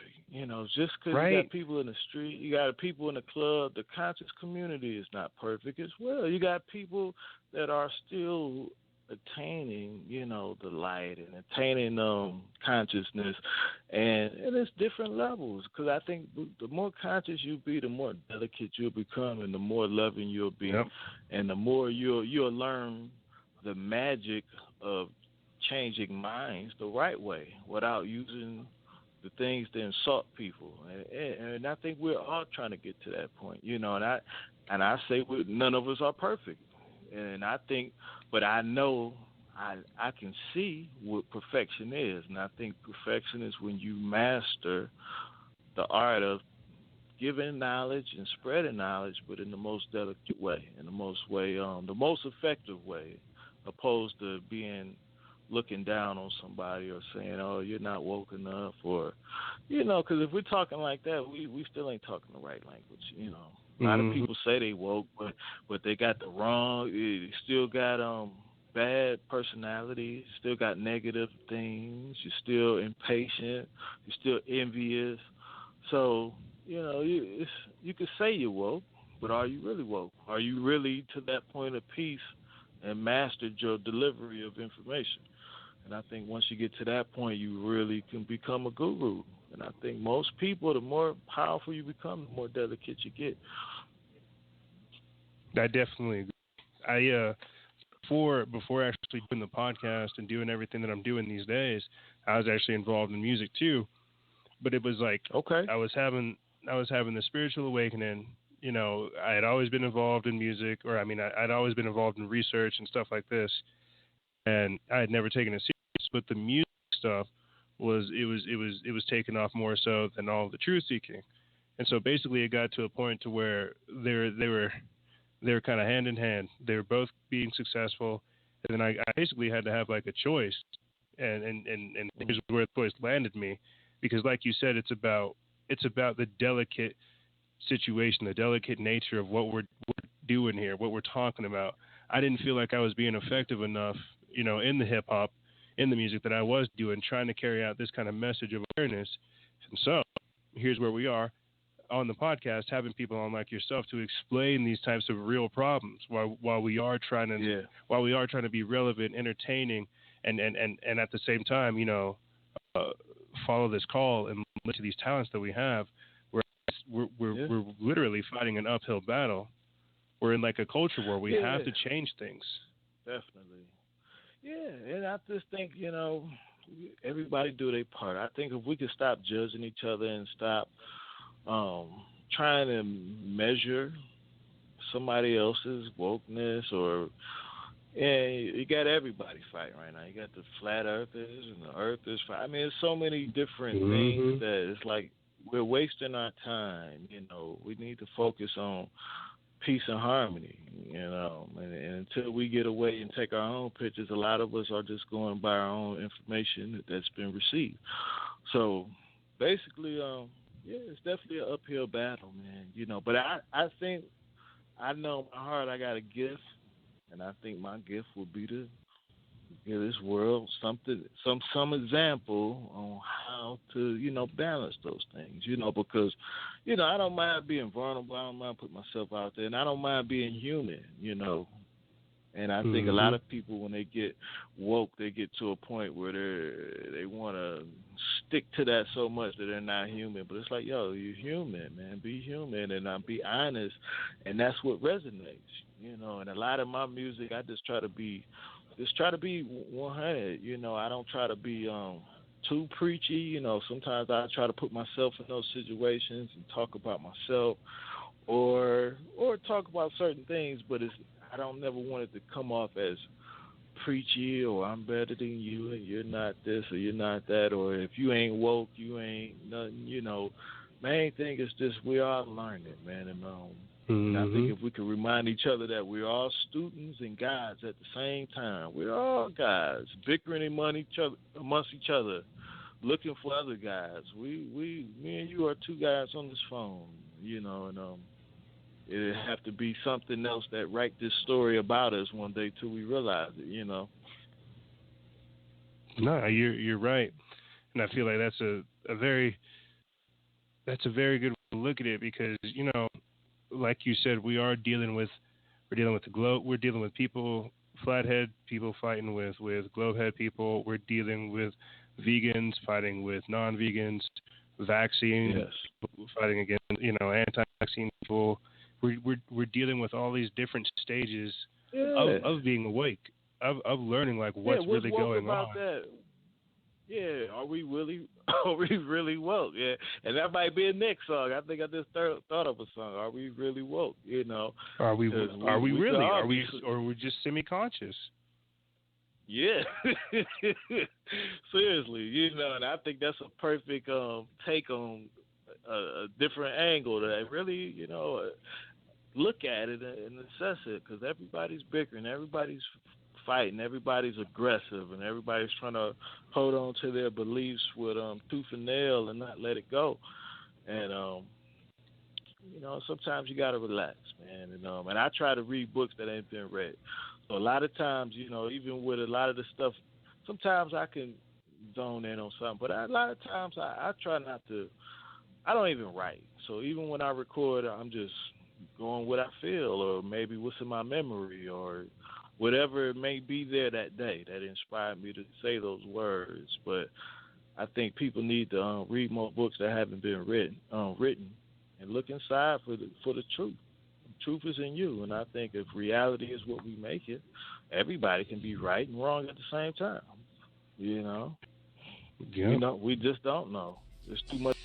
Just because you got people in the street, you got people in the club, the conscious community is not perfect as well. You got people that are still attaining, the light and attaining consciousness, and it's different levels. Because I think the more conscious you be, the more delicate you'll become, and the more loving you'll be, and the more you'll learn the magic of changing minds the right way without using the things to insult people. And I think we're all trying to get to that point, and I say none of us are perfect. And I think, but I know I can see what perfection is. And I think perfection is when you master the art of giving knowledge and spreading knowledge, but in the most delicate way, in the most effective way, opposed to looking down on somebody or saying, oh, you're not woke enough, or, because if we're talking like that, we still ain't talking the right language, A lot of people say they woke, but they got the wrong. They still got bad personality. Still got negative things. You're still impatient. You're still envious. So you can say you're woke, but are you really woke? Are you really to that point of peace and mastered your delivery of information? And I think once you get to that point, you really can become a guru. And I think most people, the more powerful you become, the more delicate you get. I definitely agree. Before actually doing the podcast and doing everything that I'm doing these days, I was actually involved in music too. But it was like I was having the spiritual awakening. I had always been involved in music, or I'd always been involved in research and stuff like this, and I had never taken it serious. But the music stuff was taken off more so than all the truth seeking, and so basically it got to a point to where they were kind of hand in hand. They were both being successful, and then I basically had to have like a choice, and here's where the choice landed me, because like you said, it's about the delicate situation, the delicate nature of what we're doing here, what we're talking about. I didn't feel like I was being effective enough, in the hip hop, in the music that I was doing, trying to carry out this kind of message of awareness. And so here's where we are on the podcast, having people on like yourself to explain these types of real problems while we are trying to be relevant, entertaining, and at the same time, follow this call and listen to these talents that we have. We're literally fighting an uphill battle. We're in like a culture where we have to change things. Definitely. Yeah, and I just think, everybody do their part. I think if we could stop judging each other and stop trying to measure somebody else's wokeness you got everybody fighting right now. You got the flat earthers and the earthers fighting. I mean, there's so many different things that it's like we're wasting our time. We need to focus on peace and harmony, and until we get away and take our own pictures, a lot of us are just going by our own information that's been received. So basically, it's definitely an uphill battle, man, but I think, I know in my heart I got a gift, and I think my gift would be to give this world some example on how to, balance those things, because, I don't mind being vulnerable. I don't mind putting myself out there, and I don't mind being human, And I think a lot of people, when they get woke, they get to a point where they want to stick to that so much that they're not human. But it's like, yo, you're human, man. Be human and be honest, and that's what resonates, And a lot of my music, I just try to be 100. I don't try to be too preachy. Sometimes I try to put myself in those situations and talk about myself, or talk about certain things, but I don't never want it to come off as preachy, or I'm better than you and you're not this or you're not that, or if you ain't woke, you ain't nothing. Main thing is just we all learning, man, and I think if we can remind each other that we're all students and guides at the same time, we're all guys bickering amongst each other, looking for other guys. Me and you are two guys on this phone, and it'd have to be something else that write this story about us one day till we realize it, No, you're right, and I feel like that's a very good way to look at it, because like you said, we're dealing with the globe. We're dealing with people, flathead people fighting with globehead people. We're dealing with vegans fighting with non-vegans, vaccines fighting against anti-vaccine people. We're dealing with all these different stages of being awake, of learning like what's really going on. That? Yeah, are we really woke? Yeah, and that might be a next song. I think I just thought of a song. Are we really woke? Are we really? Are we, or we're just semi-conscious? Yeah, seriously, and I think that's a perfect take on a different angle that really, look at it and assess it, because everybody's bickering, everybody's fighting, everybody's aggressive, and everybody's trying to hold on to their beliefs with tooth and nail and not let it go. And sometimes you gotta relax, man. And I try to read books that ain't been read. So a lot of times, even with a lot of the stuff, sometimes I can zone in on something, but a lot of times I try not to. I don't even write. So even when I record, I'm just going what I feel, or maybe what's in my memory, or whatever it may be there that day that inspired me to say those words. But I think people need to read more books that haven't been written, and look inside for the truth. The truth is in you, and I think if reality is what we make it, everybody can be right and wrong at the same time. Yeah. We just don't know. There's too much.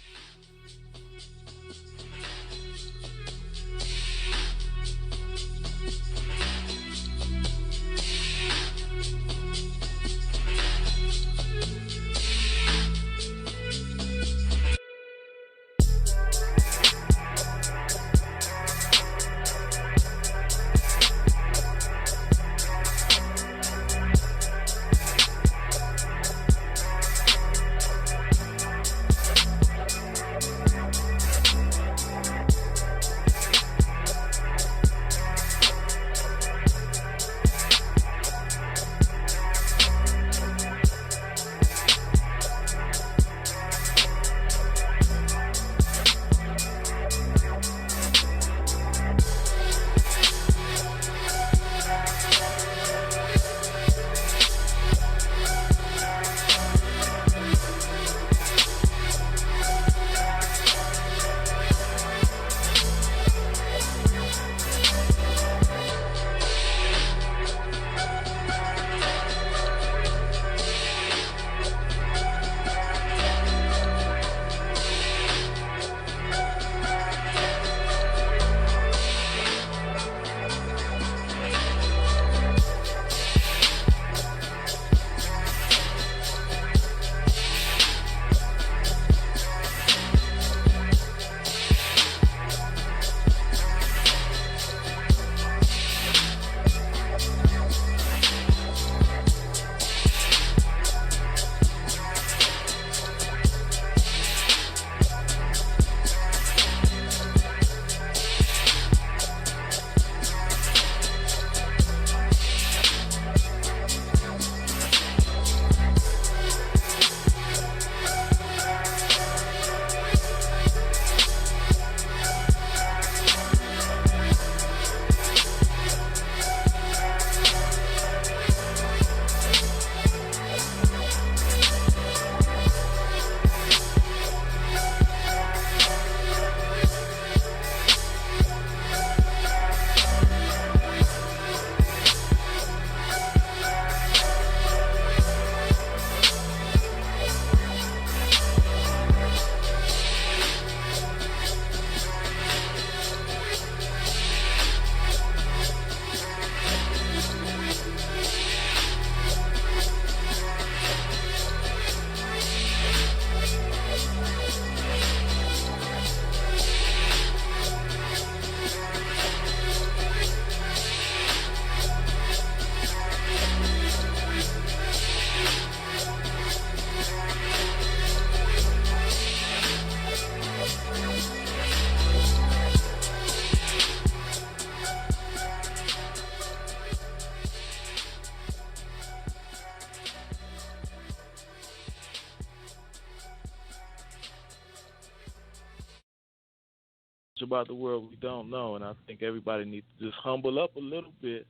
about the world we don't know, and I think everybody needs to just humble up a little bit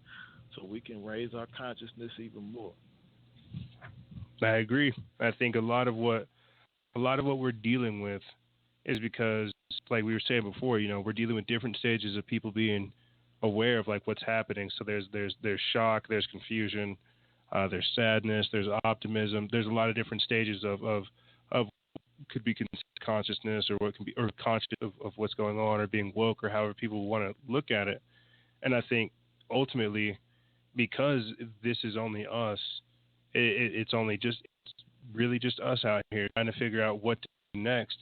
so we can raise our consciousness even more. I agree. I think a lot of what we're dealing with is because, like we were saying before, we're dealing with different stages of people being aware of like what's happening. So there's shock, there's confusion, there's sadness, there's optimism. There's a lot of different stages of could be consciousness, or what can be, or conscious of what's going on, or being woke, or however people want to look at it. And I think ultimately, because this is only us, it's really just us out here trying to figure out what to do next.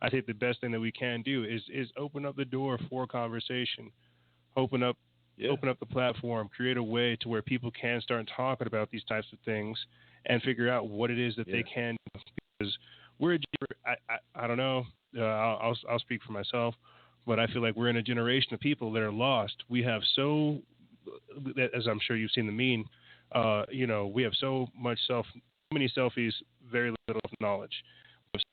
I think the best thing that we can do is open up the door for conversation, open up the platform, create a way to where people can start talking about these types of things and figure out what it is that they can do. Because I don't know, I'll speak for myself, but I feel like we're in a generation of people that are lost. We have as I'm sure you've seen the meme, we have so many selfies, very little knowledge.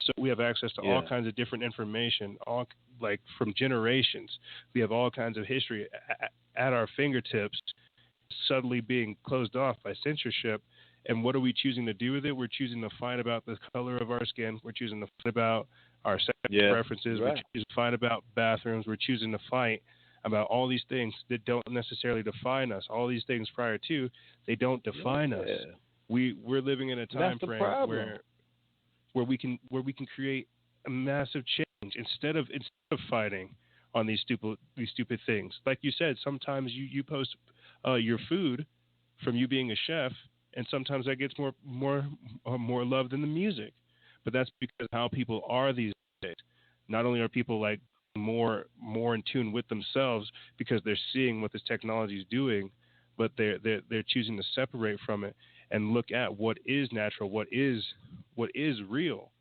So we have access to all kinds of different information, all like from generations. We have all kinds of history at our fingertips, subtly being closed off by censorship. And what are we choosing to do with it? We're choosing to fight about the color of our skin. We're choosing to fight about our sex preferences. Right. We're choosing to fight about bathrooms. We're choosing to fight about all these things that don't necessarily define us. All these things prior to, they don't define us. We're living in a time frame where we can create a massive change instead of fighting on these stupid things. Like you said, sometimes you post your food from you being a chef, and sometimes that gets more love than the music. But that's because how people are these days. Not only are people like more in tune with themselves because they're seeing what this technology is doing, but they're choosing to separate from it and look at what is natural, what is real.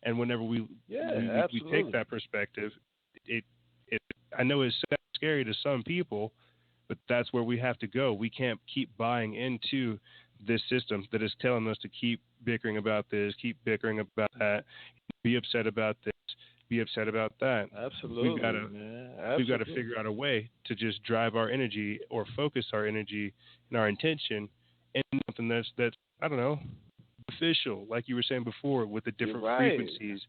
And whenever we take that perspective, it I know it's scary to some people, but that's where we have to go. We can't keep buying into this system that is telling us to keep bickering about this, keep bickering about that, be upset about this, be upset about that. Absolutely. We've got to figure out a way to just drive our energy or focus our energy and our intention in something that's I don't know, official, like you were saying before, with the different frequencies.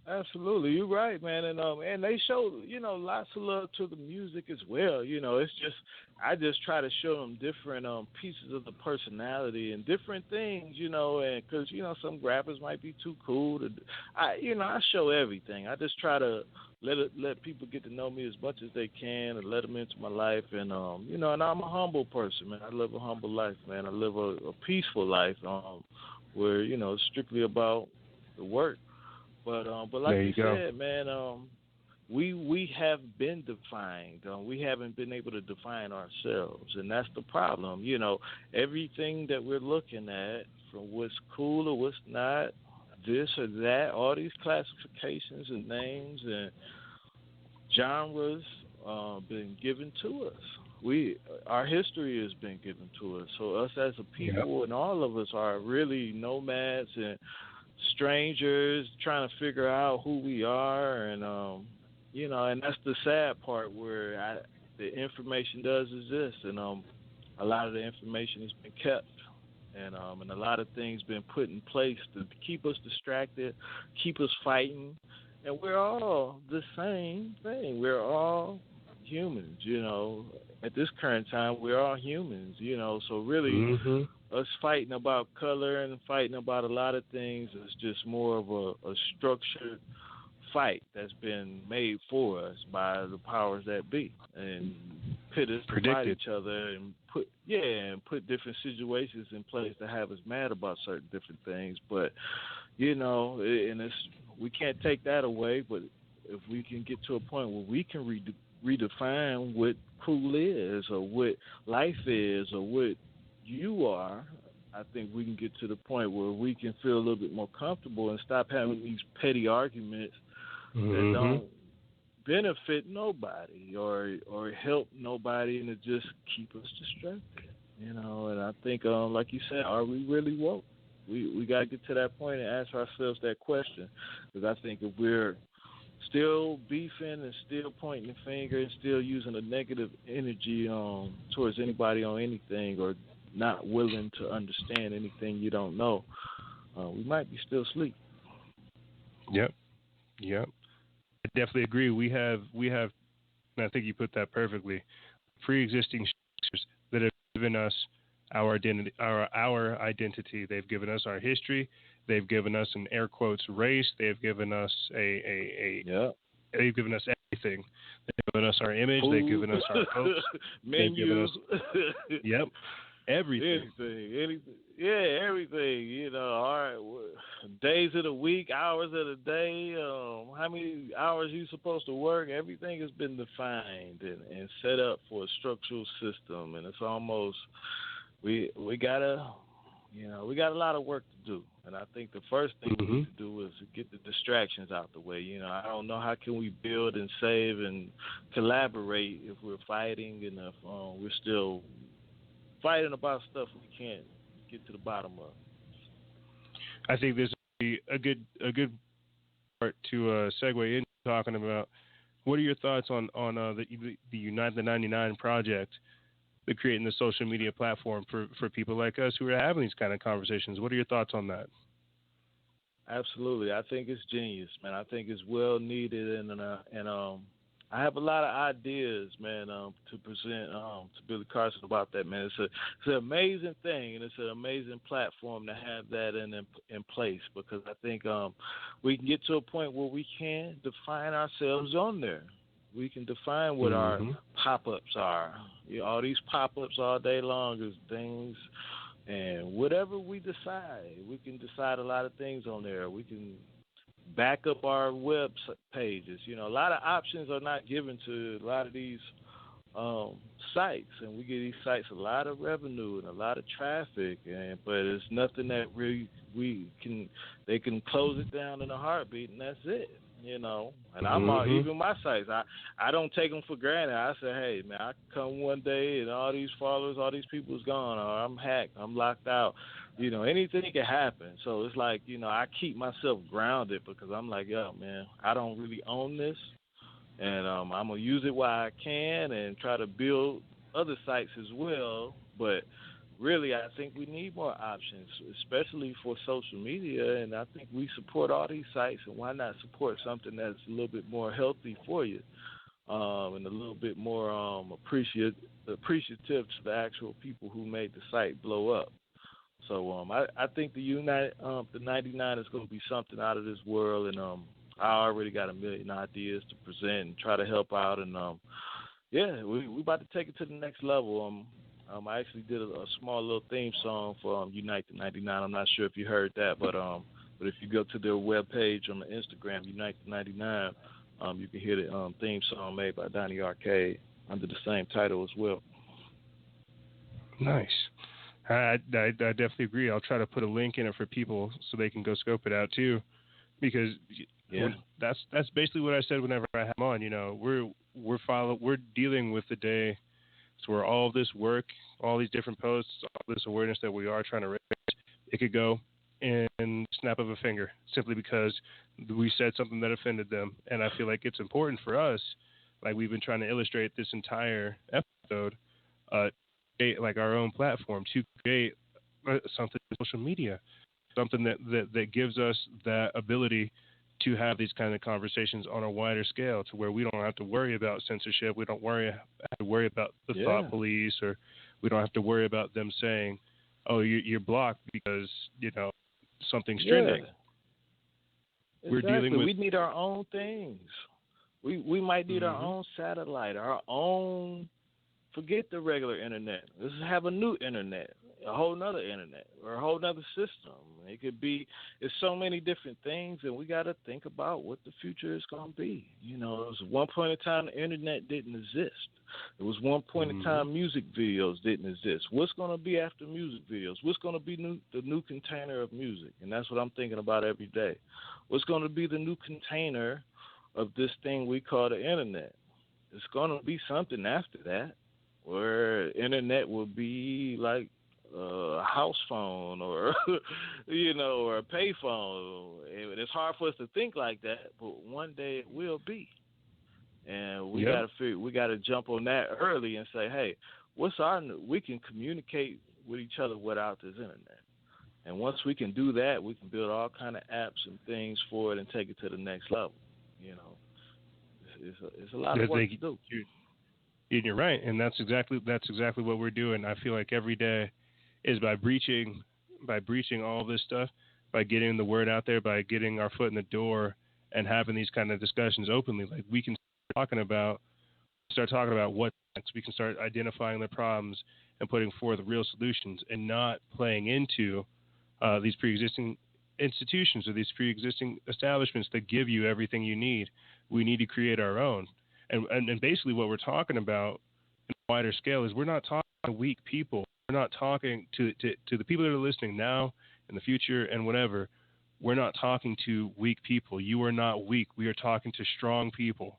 Absolutely, you're right, man, and they show lots of love to the music as well. It's just I just try to show them different pieces of the personality and different things, and because some rappers might be too cool to, I show everything. I just try to let people get to know me as much as they can and let them into my life, and and I'm a humble person, man. I live a humble life, man. I live a peaceful life, where it's strictly about the work. But like you said, man, we have been defined. We haven't been able to define ourselves, and that's the problem. Everything that we're looking at, from what's cool or what's not, this or that, all these classifications and names and genres been given to us. Our history has been given to us. So us as a people and all of us are really nomads and strangers trying to figure out who we are, and and that's the sad part where the information does exist, and a lot of the information has been kept, and a lot of things been put in place to keep us distracted, keep us fighting, and we're all the same thing. We're all humans, At this current time, we're all humans, So really, us fighting about color and fighting about a lot of things is just more of a structured fight that's been made for us by the powers that be, and pit us to fight each other and put different situations in place to have us mad about certain different things. But and we can't take that away. But if we can get to a point where we can redefine what cool is, or what life is, or what you are, I think we can get to the point where we can feel a little bit more comfortable and stop having these petty arguments that don't benefit nobody or help nobody, and it just keep us distracted. And I think, like you said, are we really woke? We got to get to that point and ask ourselves that question, because I think if we're still beefing and still pointing the finger and still using a negative energy towards anybody on anything, or not willing to understand anything you don't know, we might be still asleep. Yep. I definitely agree. We have, and I think you put that perfectly, pre-existing structures that have given us our identity, our identity. They've given us our history. They've given us an air quotes race. They've given us they've given us everything. They've given us our image. Food. They've given us our hopes. Menus. They've given us everything. Anything. Yeah, everything. You know, all right, days of the week, hours of the day, how many hours you supposed to work. Everything has been defined and set up for a structural system, and it's almost we got a lot of work to do. And I think the first thing we need to do is get the distractions out the way. You know, I don't know how can we build and save and collaborate if we're fighting and if we're still fighting about stuff we can't get to the bottom of. I think this would be a good part to segue into talking about. What are your thoughts on the Unite the 99 project, the creating the social media platform for people like us who are having these kind of conversations? What are your thoughts on that? Absolutely, I think it's genius, man. I think it's well needed, and I have a lot of ideas, man, to present to Billy Carson about that, man. It's an amazing thing, and it's an amazing platform to have that in place, because I think we can get to a point where we can define ourselves on there. We can define what our pop-ups are. You know, all these pop-ups all day long is things, and whatever we decide, we can decide a lot of things on there. We can back up our web pages. You know, a lot of options are not given to a lot of these sites, and we give these sites a lot of revenue and a lot of traffic, but it's nothing that really they can close it down in a heartbeat, and that's it. You know, and I'm even my sites, I don't take them for granted. I say, hey, man, I come one day and all these followers, all these people's gone, or I'm hacked, I'm locked out. You know, anything can happen. So it's like, you know, I keep myself grounded, because I'm like, yo, man, I don't really own this, and I'm going to use it while I can and try to build other sites as well. But really, I think we need more options, especially for social media, and I think we support all these sites, and why not support something that's a little bit more healthy for you, and a little bit more appreciative to the actual people who made the site blow up. So I think the 99 is going to be something out of this world, and I already got a million ideas to present and try to help out, and we about to take it to the next level. I actually did a small little theme song for Unite the 99. I'm not sure if you heard that, but if you go to their webpage on the Instagram, Unite the 99, you can hear the theme song made by Donny Arcade under the same title as well. Nice. I definitely agree. I'll try to put a link in it for people so they can go scope it out too, because that's basically what I said whenever I have them on. You know, we're dealing with the day. So where all this work, all these different posts, all this awareness that we are trying to raise, it could go in the snap of a finger, simply because we said something that offended them. And I feel like it's important for us, like we've been trying to illustrate this entire episode, create like our own platform to create something on social media, something that gives us that ability to have these kind of conversations on a wider scale, to where we don't have to worry about censorship. We don't have to worry about the thought police, or we don't have to worry about them saying, oh, you're blocked because, you know, something's trending. We're dealing with... We need our own things. We might need our own satellite, our own... Forget the regular internet. Let's have a new internet, a whole nother internet, or a whole nother system. It could be, it's so many different things, and we got to think about what the future is going to be. You know, there was one point in time the internet didn't exist. There was one point in time music videos didn't exist. What's going to be after music videos? What's going to be the new container of music? And that's what I'm thinking about every day. What's going to be the new container of this thing we call the internet? It's going to be something after that, where internet will be like a house phone or or a pay phone. And it's hard for us to think like that, but one day it will be. And we gotta jump on that early and say, hey, we can communicate with each other without this internet. And once we can do that, we can build all kind of apps and things for it and take it to the next level. It's a lot of work to do. You're right, and that's exactly what we're doing. I feel like every day is by breaching all this stuff, by getting the word out there, by getting our foot in the door and having these kind of discussions openly. Like we can start talking about what's next. We can start identifying the problems and putting forth real solutions, and not playing into these pre-existing institutions or these pre-existing establishments that give you everything you need. We need to create our own. And basically what we're talking about in a wider scale is we're not talking to weak people. We're not talking to the people that are listening now, in the future, and whatever. We're not talking to weak people. You are not weak. We are talking to strong people.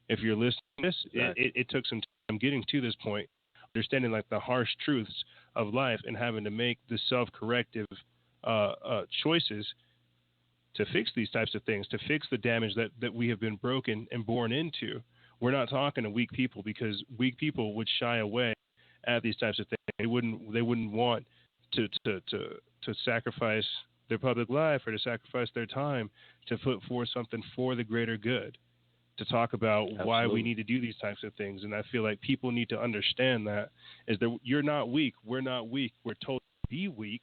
If you're listening to this, it took some time getting to this point, understanding like the harsh truths of life and having to make the self-corrective choices to fix these types of things, to fix the damage that we have been broken and born into. We're not talking to weak people, because weak people would shy away at these types of things. They wouldn't want to sacrifice their public life or to sacrifice their time to put forth something for the greater good, to talk about why we need to do these types of things. And I feel like people need to understand that you're not weak. We're not weak. We're told to be weak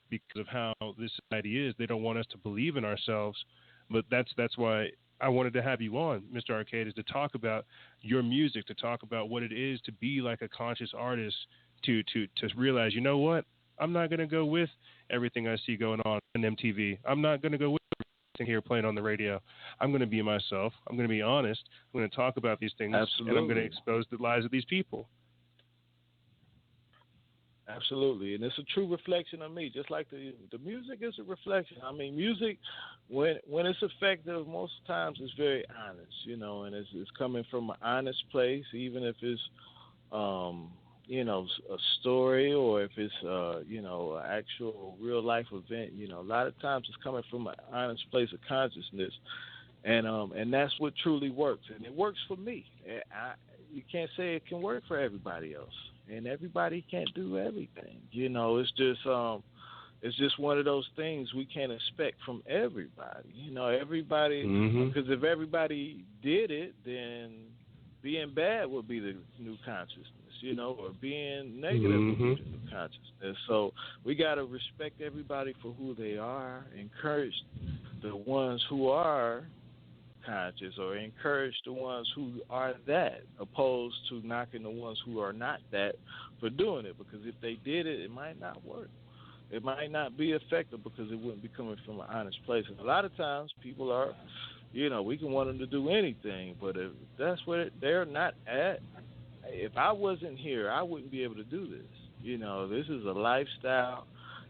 because of how this society is. They don't want us to believe in ourselves. But that's why I wanted to have you on, Mr. Arcade, is to talk about your music, to talk about what it is to be like a conscious artist, to realize, you know what, I'm not going to go with everything I see going on MTV. I'm not going to go with everything here playing on the radio. I'm going to be myself. I'm going to be honest. I'm going to talk about these things. Absolutely. And I'm going to expose the lies of these people. Absolutely, and it's a true reflection of me. Just like the music is a reflection. I mean, music, when it's effective, most times it's very honest, and it's coming from an honest place, even if it's, a story, or if it's, an actual real life event. A lot of times it's coming from an honest place of consciousness, and that's what truly works, and it works for me. You can't say it can work for everybody else. And everybody can't do everything. It's just one of those things we can't expect from everybody. Everybody, because if everybody did it, then being bad would be the new consciousness, or being negative would be the new consciousness. So we got to respect everybody for who they are, encourage the ones who are conscious, or encourage the ones who are that, opposed to knocking the ones who are not that for doing it, because if they did it, it might not work. It might not be effective because it wouldn't be coming from an honest place. And a lot of times people are, we can want them to do anything, but if that's where they're not at, if I wasn't here, I wouldn't be able to do this. This is a lifestyle,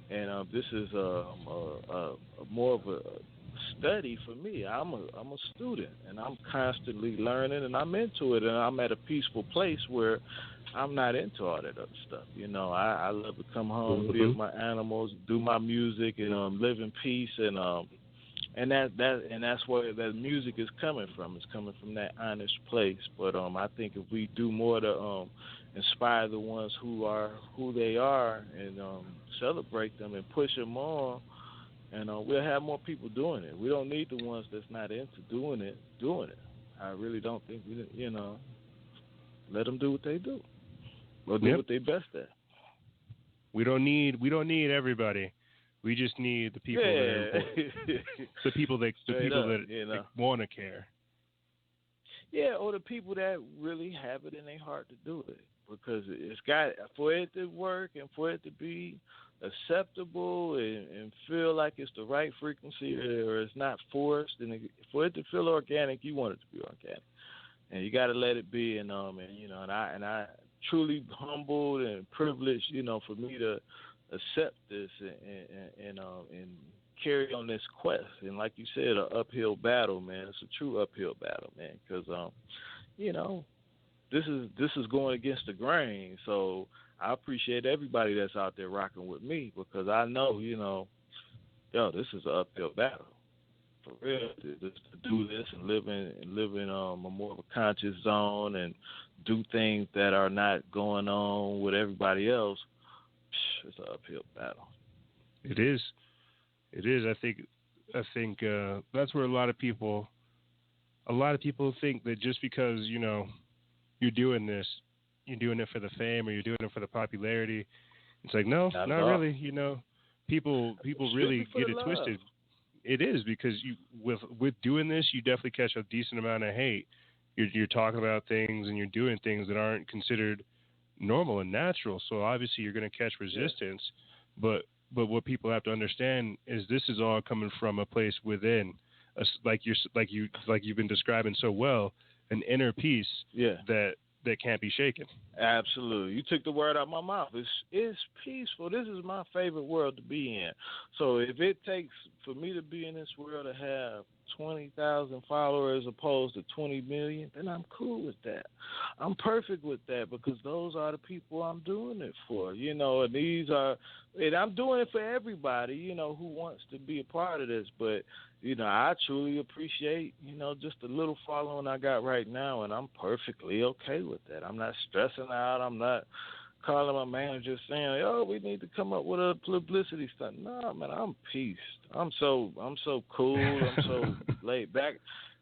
and this is a more of a study for me. I'm a student, and I'm constantly learning, and I'm into it, and I'm at a peaceful place where I'm not into all that other stuff. I love to come home, be with my animals, do my music, and live in peace, and that's where that music is coming from. It's coming from that honest place. But I think if we do more to inspire the ones who are who they are, and celebrate them and push them on, and we'll have more people doing it. We don't need the ones that's not into doing it. I really don't think let them do what they do. Or do what they best at. We don't need everybody. We just need the people that are the people that want to care. Yeah, or the people that really have it in their heart to do it, because it's got, for it to work and for it to be acceptable and feel like it's the right frequency, or it's not forced, and for it to feel organic, you want it to be organic, and you got to let it be. And I truly humbled and privileged, for me to accept this and carry on this quest. And like you said, an uphill battle, man. It's a true uphill battle, man, because is going against the grain. So I appreciate everybody that's out there rocking with me because I know, this is an uphill battle. For real, to do this and live in a more of a conscious zone and do things that are not going on with everybody else, it's an uphill battle. It is. I think that's where a lot of people think that just because you're doing this, you're doing it for the fame or you're doing it for the popularity. It's like no, not really. People really get it twisted. It is because with doing this, you definitely catch a decent amount of hate. You're talking about things and you're doing things that aren't considered normal and natural. So obviously you're going to catch resistance. Yeah. But what people have to understand is this is all coming from a place within, like you've been describing so well, an inner peace that can't be shaken. Absolutely. You took the word out of my mouth. It's peaceful. This is my favorite world to be in. So if it takes for me to be in this world to have 20,000 followers opposed to 20 million, then I'm cool with that. I'm perfect with that because those are the people I'm doing it for, and I'm doing it for everybody, who wants to be a part of this. But, I truly appreciate, just the little following I got right now, and I'm perfectly okay with that. I'm not stressing out. I'm not calling my manager saying, we need to come up with a publicity stunt. No, man, I'm peaced. I'm so cool. I'm so laid back.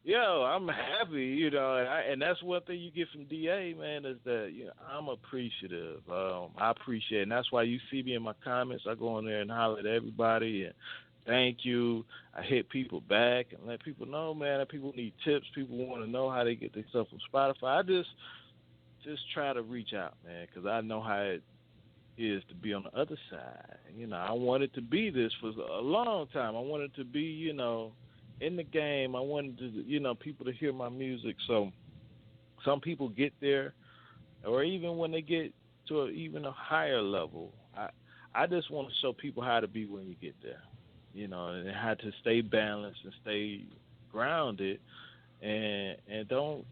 I'm happy, and that's one thing you get from DA, man, is that I'm appreciative. I appreciate it, and that's why you see me in my comments. I go in there and holler at everybody and thank you. I hit people back and let people know, man, that people need tips. People want to know how they get their stuff from Spotify. I just try to reach out, man, because I know how it is to be on the other side. I wanted to be this for a long time. I wanted to be, in the game. I wanted to, people to hear my music. So some people get there, or even when they get to even a higher level, I just want to show people how to be when you get there, and how to stay balanced and stay grounded, and don't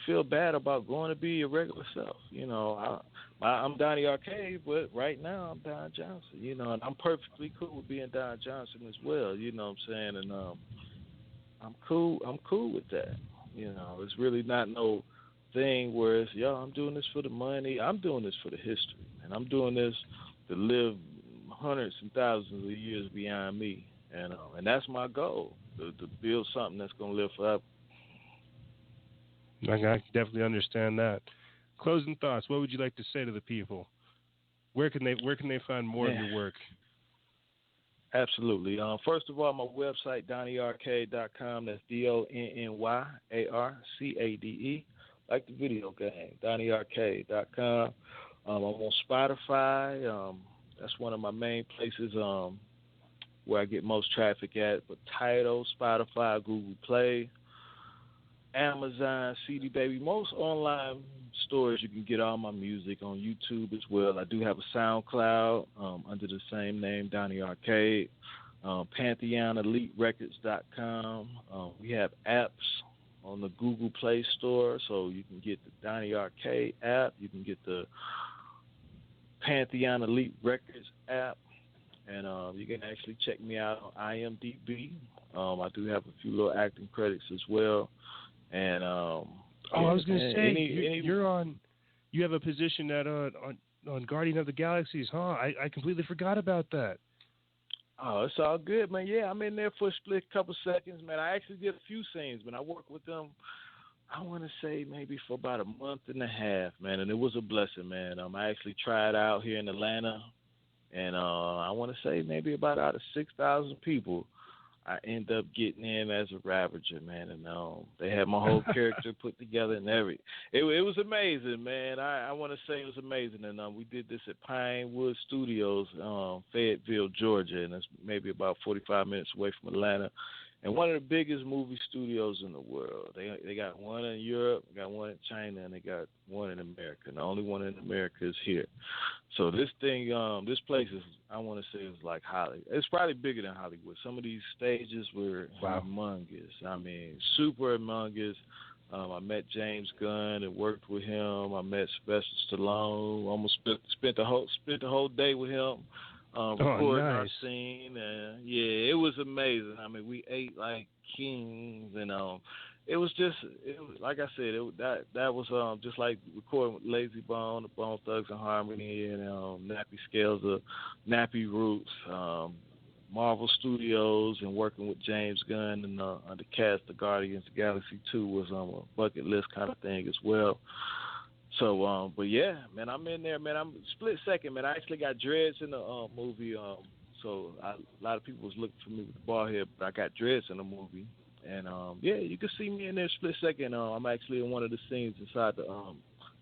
feel bad about going to be your regular self. I'm Donny Arcade, but right now I'm Don Johnson, and I'm perfectly cool with being Don Johnson as well, you know what I'm saying? And I'm cool with that. It's really not no thing where it's, I'm doing this for the money. I'm doing this for the history, and I'm doing this to live hundreds and thousands of years beyond me, and that's my goal, to build something that's going to live forever. I can definitely understand that. Closing thoughts. What would you like to say to the people? Where can they find more of your work? Absolutely. First of all, my website, DonnyArcade.com. That's DonnyArcade, like the video game. DonnyArcade.com. I'm on Spotify. That's one of my main places where I get most traffic at. But Tidal, Spotify, Google Play, Amazon, CD Baby, most online stores you can get all my music. On YouTube as well. I do have a SoundCloud under the same name, Donny Arcade. Pantheon, EliteRecords.com. We have apps on the Google Play Store, so you can get the Donny Arcade app. You can get the Pantheon Elite Records app, and you can actually check me out on IMDb. I do have a few little acting credits as well. And I was going to say, you have a position on Guardian of the Galaxies, huh? I completely forgot about that. Oh, it's all good, man. Yeah, I'm in there for a split couple seconds, man. I actually did a few scenes, man. I worked with them, I want to say maybe for about a month and a half, man, and it was a blessing, man. I actually tried out here in Atlanta, and I want to say maybe about out of 6,000 people, I end up getting in as a Ravager, man, and they had my whole character put together and everything. It was amazing, man. I want to say it was amazing, and we did this at Pinewood Studios, Fayetteville, Georgia, and it's maybe about 45 minutes away from Atlanta. And one of the biggest movie studios in the world. They got one in Europe, they got one in China, and they got one in America. And the only one in America is here. So this thing, this place is, I want to say, is like Hollywood. It's probably bigger than Hollywood. Some of these stages were humongous. I mean, super humongous. I met James Gunn and worked with him. I met Sylvester Stallone. Almost spent the whole day with him, recording our nice. scene. And yeah, it was amazing. I mean, we ate like kings, and it was just, like I said, that was just like recording with Lazy Bone, the Bone Thugs and Harmony, and Nappy Scales of Nappy Roots. Marvel Studios and working with James Gunn and the cast of Guardians of the Galaxy 2 was a bucket list kind of thing as well. So, but yeah, man, I'm in there, man. I'm split second, man. I actually got dreads in the movie, so a lot of people was looking for me with the bald head, but I got dreads in the movie. And, yeah, you can see me in there split second. I'm actually in one of the scenes inside the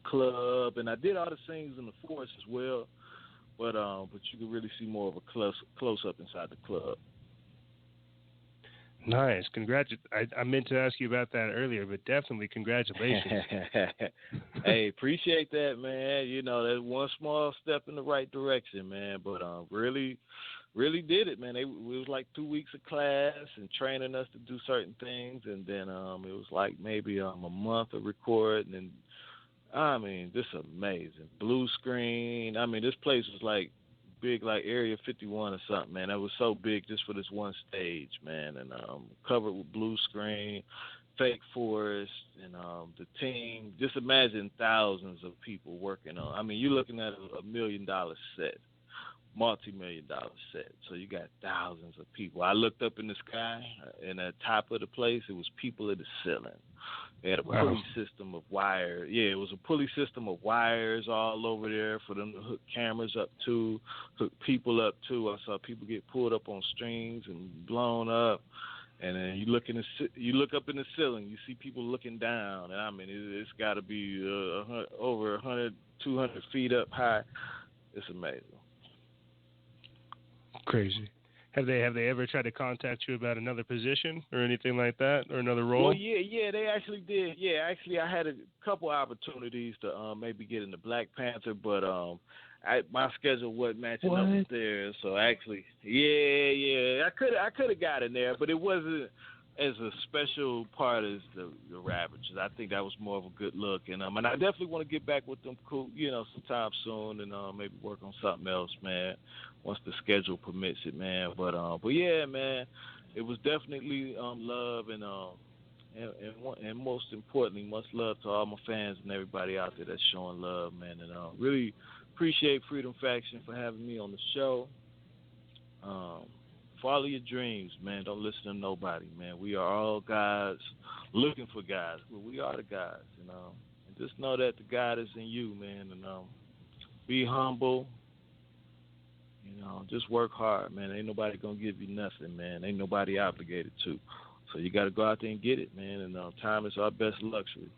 club, and I did all the scenes in the forest as well. But you can really see more of a close up inside the club. Nice. I meant to ask you about that earlier, but definitely congratulations. Hey, appreciate that, man. You know, that's one small step in the right direction, man. But really, really did it, man. It was like 2 weeks of class and training us to do certain things, and then it was like maybe a month of recording, and I mean, this is amazing. Blue screen. I mean, this place was like big, like Area 51 or something, man. It was so big just for this one stage, man. And covered with blue screen, fake forest, and the team. Just imagine thousands of people working on. I mean, you're looking at a $1 million set, multi-million-dollar set. So you got thousands of people. I looked up in the sky, and at the top of the place, it was people at the ceiling. They had a pulley system of wire. Yeah, it was a pulley system of wires all over there for them to hook cameras up to, hook people up to. I saw people get pulled up on strings and blown up. And then you look up in the ceiling, you see people looking down. And I mean, it's got to be over 100, 200 feet up high. It's amazing. Crazy. Have they ever tried to contact you about another position or anything like that, or another role? Well, yeah, they actually did. Yeah, actually, I had a couple opportunities to maybe get into Black Panther, but my schedule wasn't matching up with theirs. So actually, yeah, I could have got in there, but it wasn't as a special part as the Ravagers. I think that was more of a good look, and I definitely want to get back with them, cool, sometime soon, and maybe work on something else, man, once the schedule permits it, man. But yeah, man, it was definitely love, and most importantly, much love to all my fans and everybody out there that's showing love, man, and really appreciate Freedom Faction for having me on the show. Follow your dreams, man. Don't listen to nobody, man. We are all guys looking for guys. Well, we are the guys, And just know that the God is in you, man. And be humble. Just work hard, man. Ain't nobody gonna give you nothing, man. Ain't nobody obligated to. So you got to go out there and get it, man. And time is our best luxury.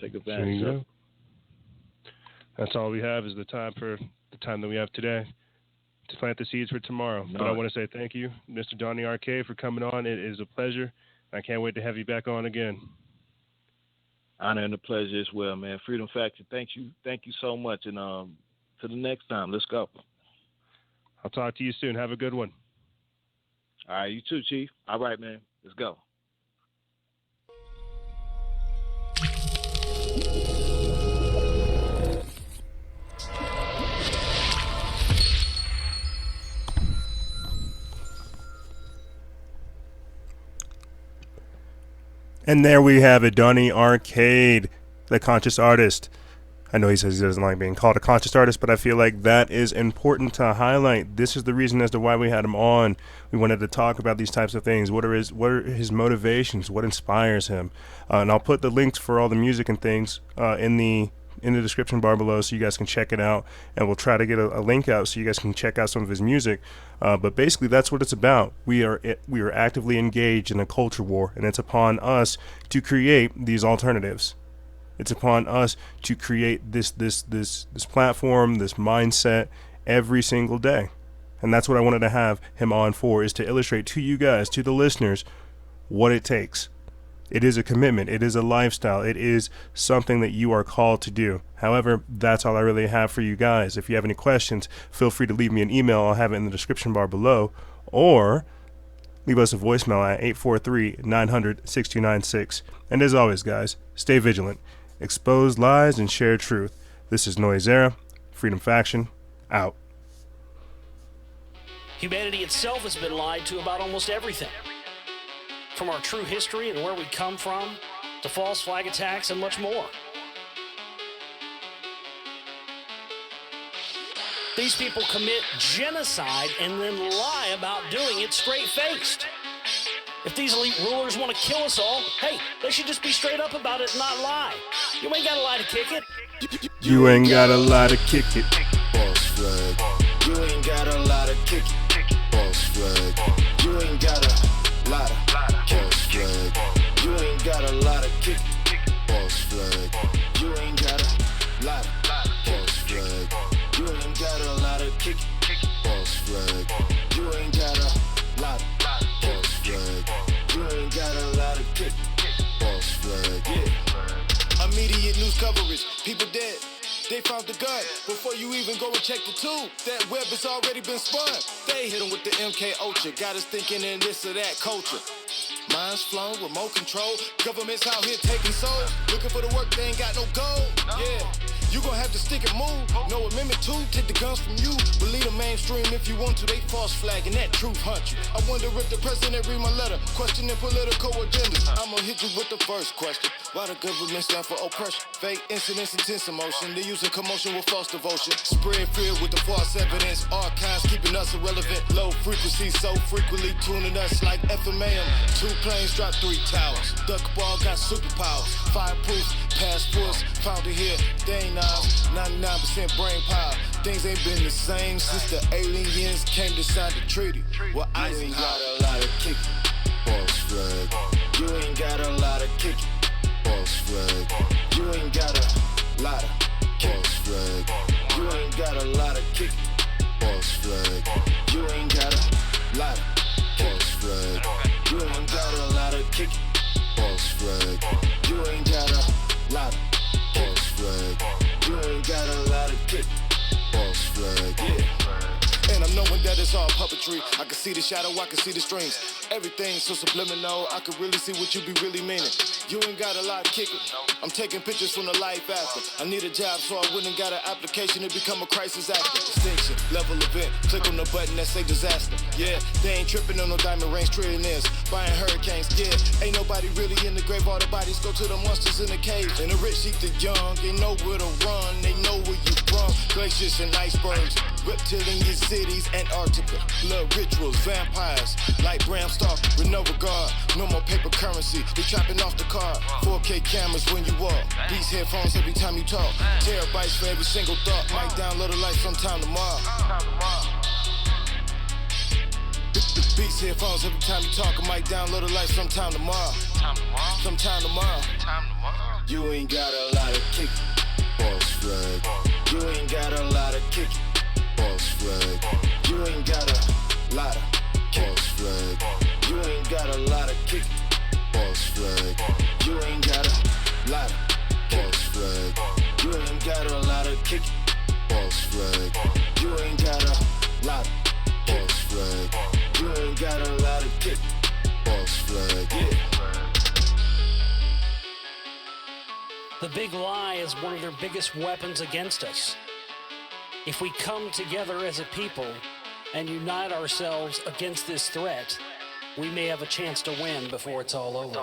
Take advantage of it. That's all we have is the time that we have today to plant the seeds for tomorrow. But I want to say thank you, Mr. Donny Arcade, for coming on. It is a pleasure. I can't wait to have you back on again. Honor and a pleasure as well, man. Freedom Faction, thank you so much. And to the next time, let's go. I'll talk to you soon. Have a good one. All right, you too, Chief. All right, man. Let's go. And there we have it, Donny Arcade, the conscious artist. I know he says he doesn't like being called a conscious artist, but I feel like that is important to highlight. This is the reason as to why we had him on. We wanted to talk about these types of things. What are his motivations? What inspires him? And I'll put the links for all the music and things in the description bar below so you guys can check it out, and we'll try to get a link out so you guys can check out some of his music. But basically that's what it's about. We are actively engaged in a culture war, and it's upon us to create these alternatives. It's upon us to create this platform, this mindset every single day. And that's what I wanted to have him on for, is to illustrate to you guys, to the listeners, what it takes. It is a commitment. It is a lifestyle. It is something that you are called to do. However, that's all I really have for you guys. If you have any questions, feel free to leave me an email. I'll have it in the description bar below. Or leave us a voicemail at 843-900-6296. And as always, guys, stay vigilant, expose lies, and share truth. This is Noise Era, Freedom Faction, out. Humanity itself has been lied to about almost everything. From our true history and where we come from, to false flag attacks and much more. These people commit genocide and then lie about doing it straight-faced. If these elite rulers want to kill us all, hey, they should just be straight up about it and not lie. You ain't got to lie to kick it. You ain't got a lie to kick it. False flag. You ain't got a lie to kick it. False flag. You ain't got a lie to false flag. You ain't got a lie to kick it. False flag. You ain't got a lie to false flag. You ain't got a lie to kick it. False flag. You ain't got a lie to false flag. You ain't got a lie to kick it. False flag. Yeah. Immediate news coverage. People dead. They found the gun before you even go and check the tube. That web has already been spun. They hit them with the MK Ultra. Got us thinking in this or that culture. Minds flown, remote control. Governments out here taking souls. Looking for the work, they ain't got no goal. Yeah, you gon' have to stick and move. No amendment 2, take the guns from you. Believe the mainstream if you want to. They false flag and that truth hunt you. I wonder if the president read my letter, questioning political agendas. I'ma hit you with the first question. Why the government stand for oppression? Fake incidents, intense emotion. They using commotion with false devotion. Spread fear with the false evidence. Archives keeping us irrelevant. Low frequency so frequently tuning us like FMAM. 2 planes dropped 3 towers. Duck ball got superpowers. Fireproof passports found it here. They ain't ours. 99% brain power. Things ain't been the same since the aliens came to sign the treaty. Well, I ain't got a lot of kick it. False flag. You ain't got a lot of kick it. False flag. You ain't got a lot of false flag. You ain't got a lot of kick it. False flag. You ain't got a lot of false flag. You ain't got a lot of kick it. False flag. You ain't got a lot of false flag. You ain't got a lot of kick it. False flag. Yeah. And I'm knowing that it's all puppetry. I can see the shadow, I can see the strings. Everything's so subliminal, I can really see what you be really meaning. You ain't got a lot of kicking. I'm taking pictures from the life after. I need a job, so I went and got an application to become a crisis actor. Distinction, level event, click on the button that say disaster. Yeah, they ain't tripping on no diamond range trillionaires. Buying hurricanes, yeah. Ain't nobody really in the grave, all the bodies go to the monsters in the cave. And the rich eat the young, they know where to run, they know where you from. Glaciers and icebergs, reptilian cities, Antarctica. Blood rituals, vampires, like Bram Stark, with no regard. No more paper currency, they chopping off the card. 4K cameras when you walk, these headphones every time you talk. Terabytes for every single thought, might download a life sometime tomorrow. Beats headphones every time you talk, I might download a life sometime tomorrow. Sometime tomorrow. You ain't got a lot of kick it. False flag. You ain't got a lot of kick it. False flag. You ain't got a lot of false flag. You ain't got a lot of kick it. False flag. You ain't got a lot of false flag. You ain't got a lot of kick it. False flag. You ain't got a lot of false flag. You ain't got a lot of kick it. False flag. Yeah. The big lie is one of their biggest weapons against us. If we come together as a people and unite ourselves against this threat, we may have a chance to win before it's all over.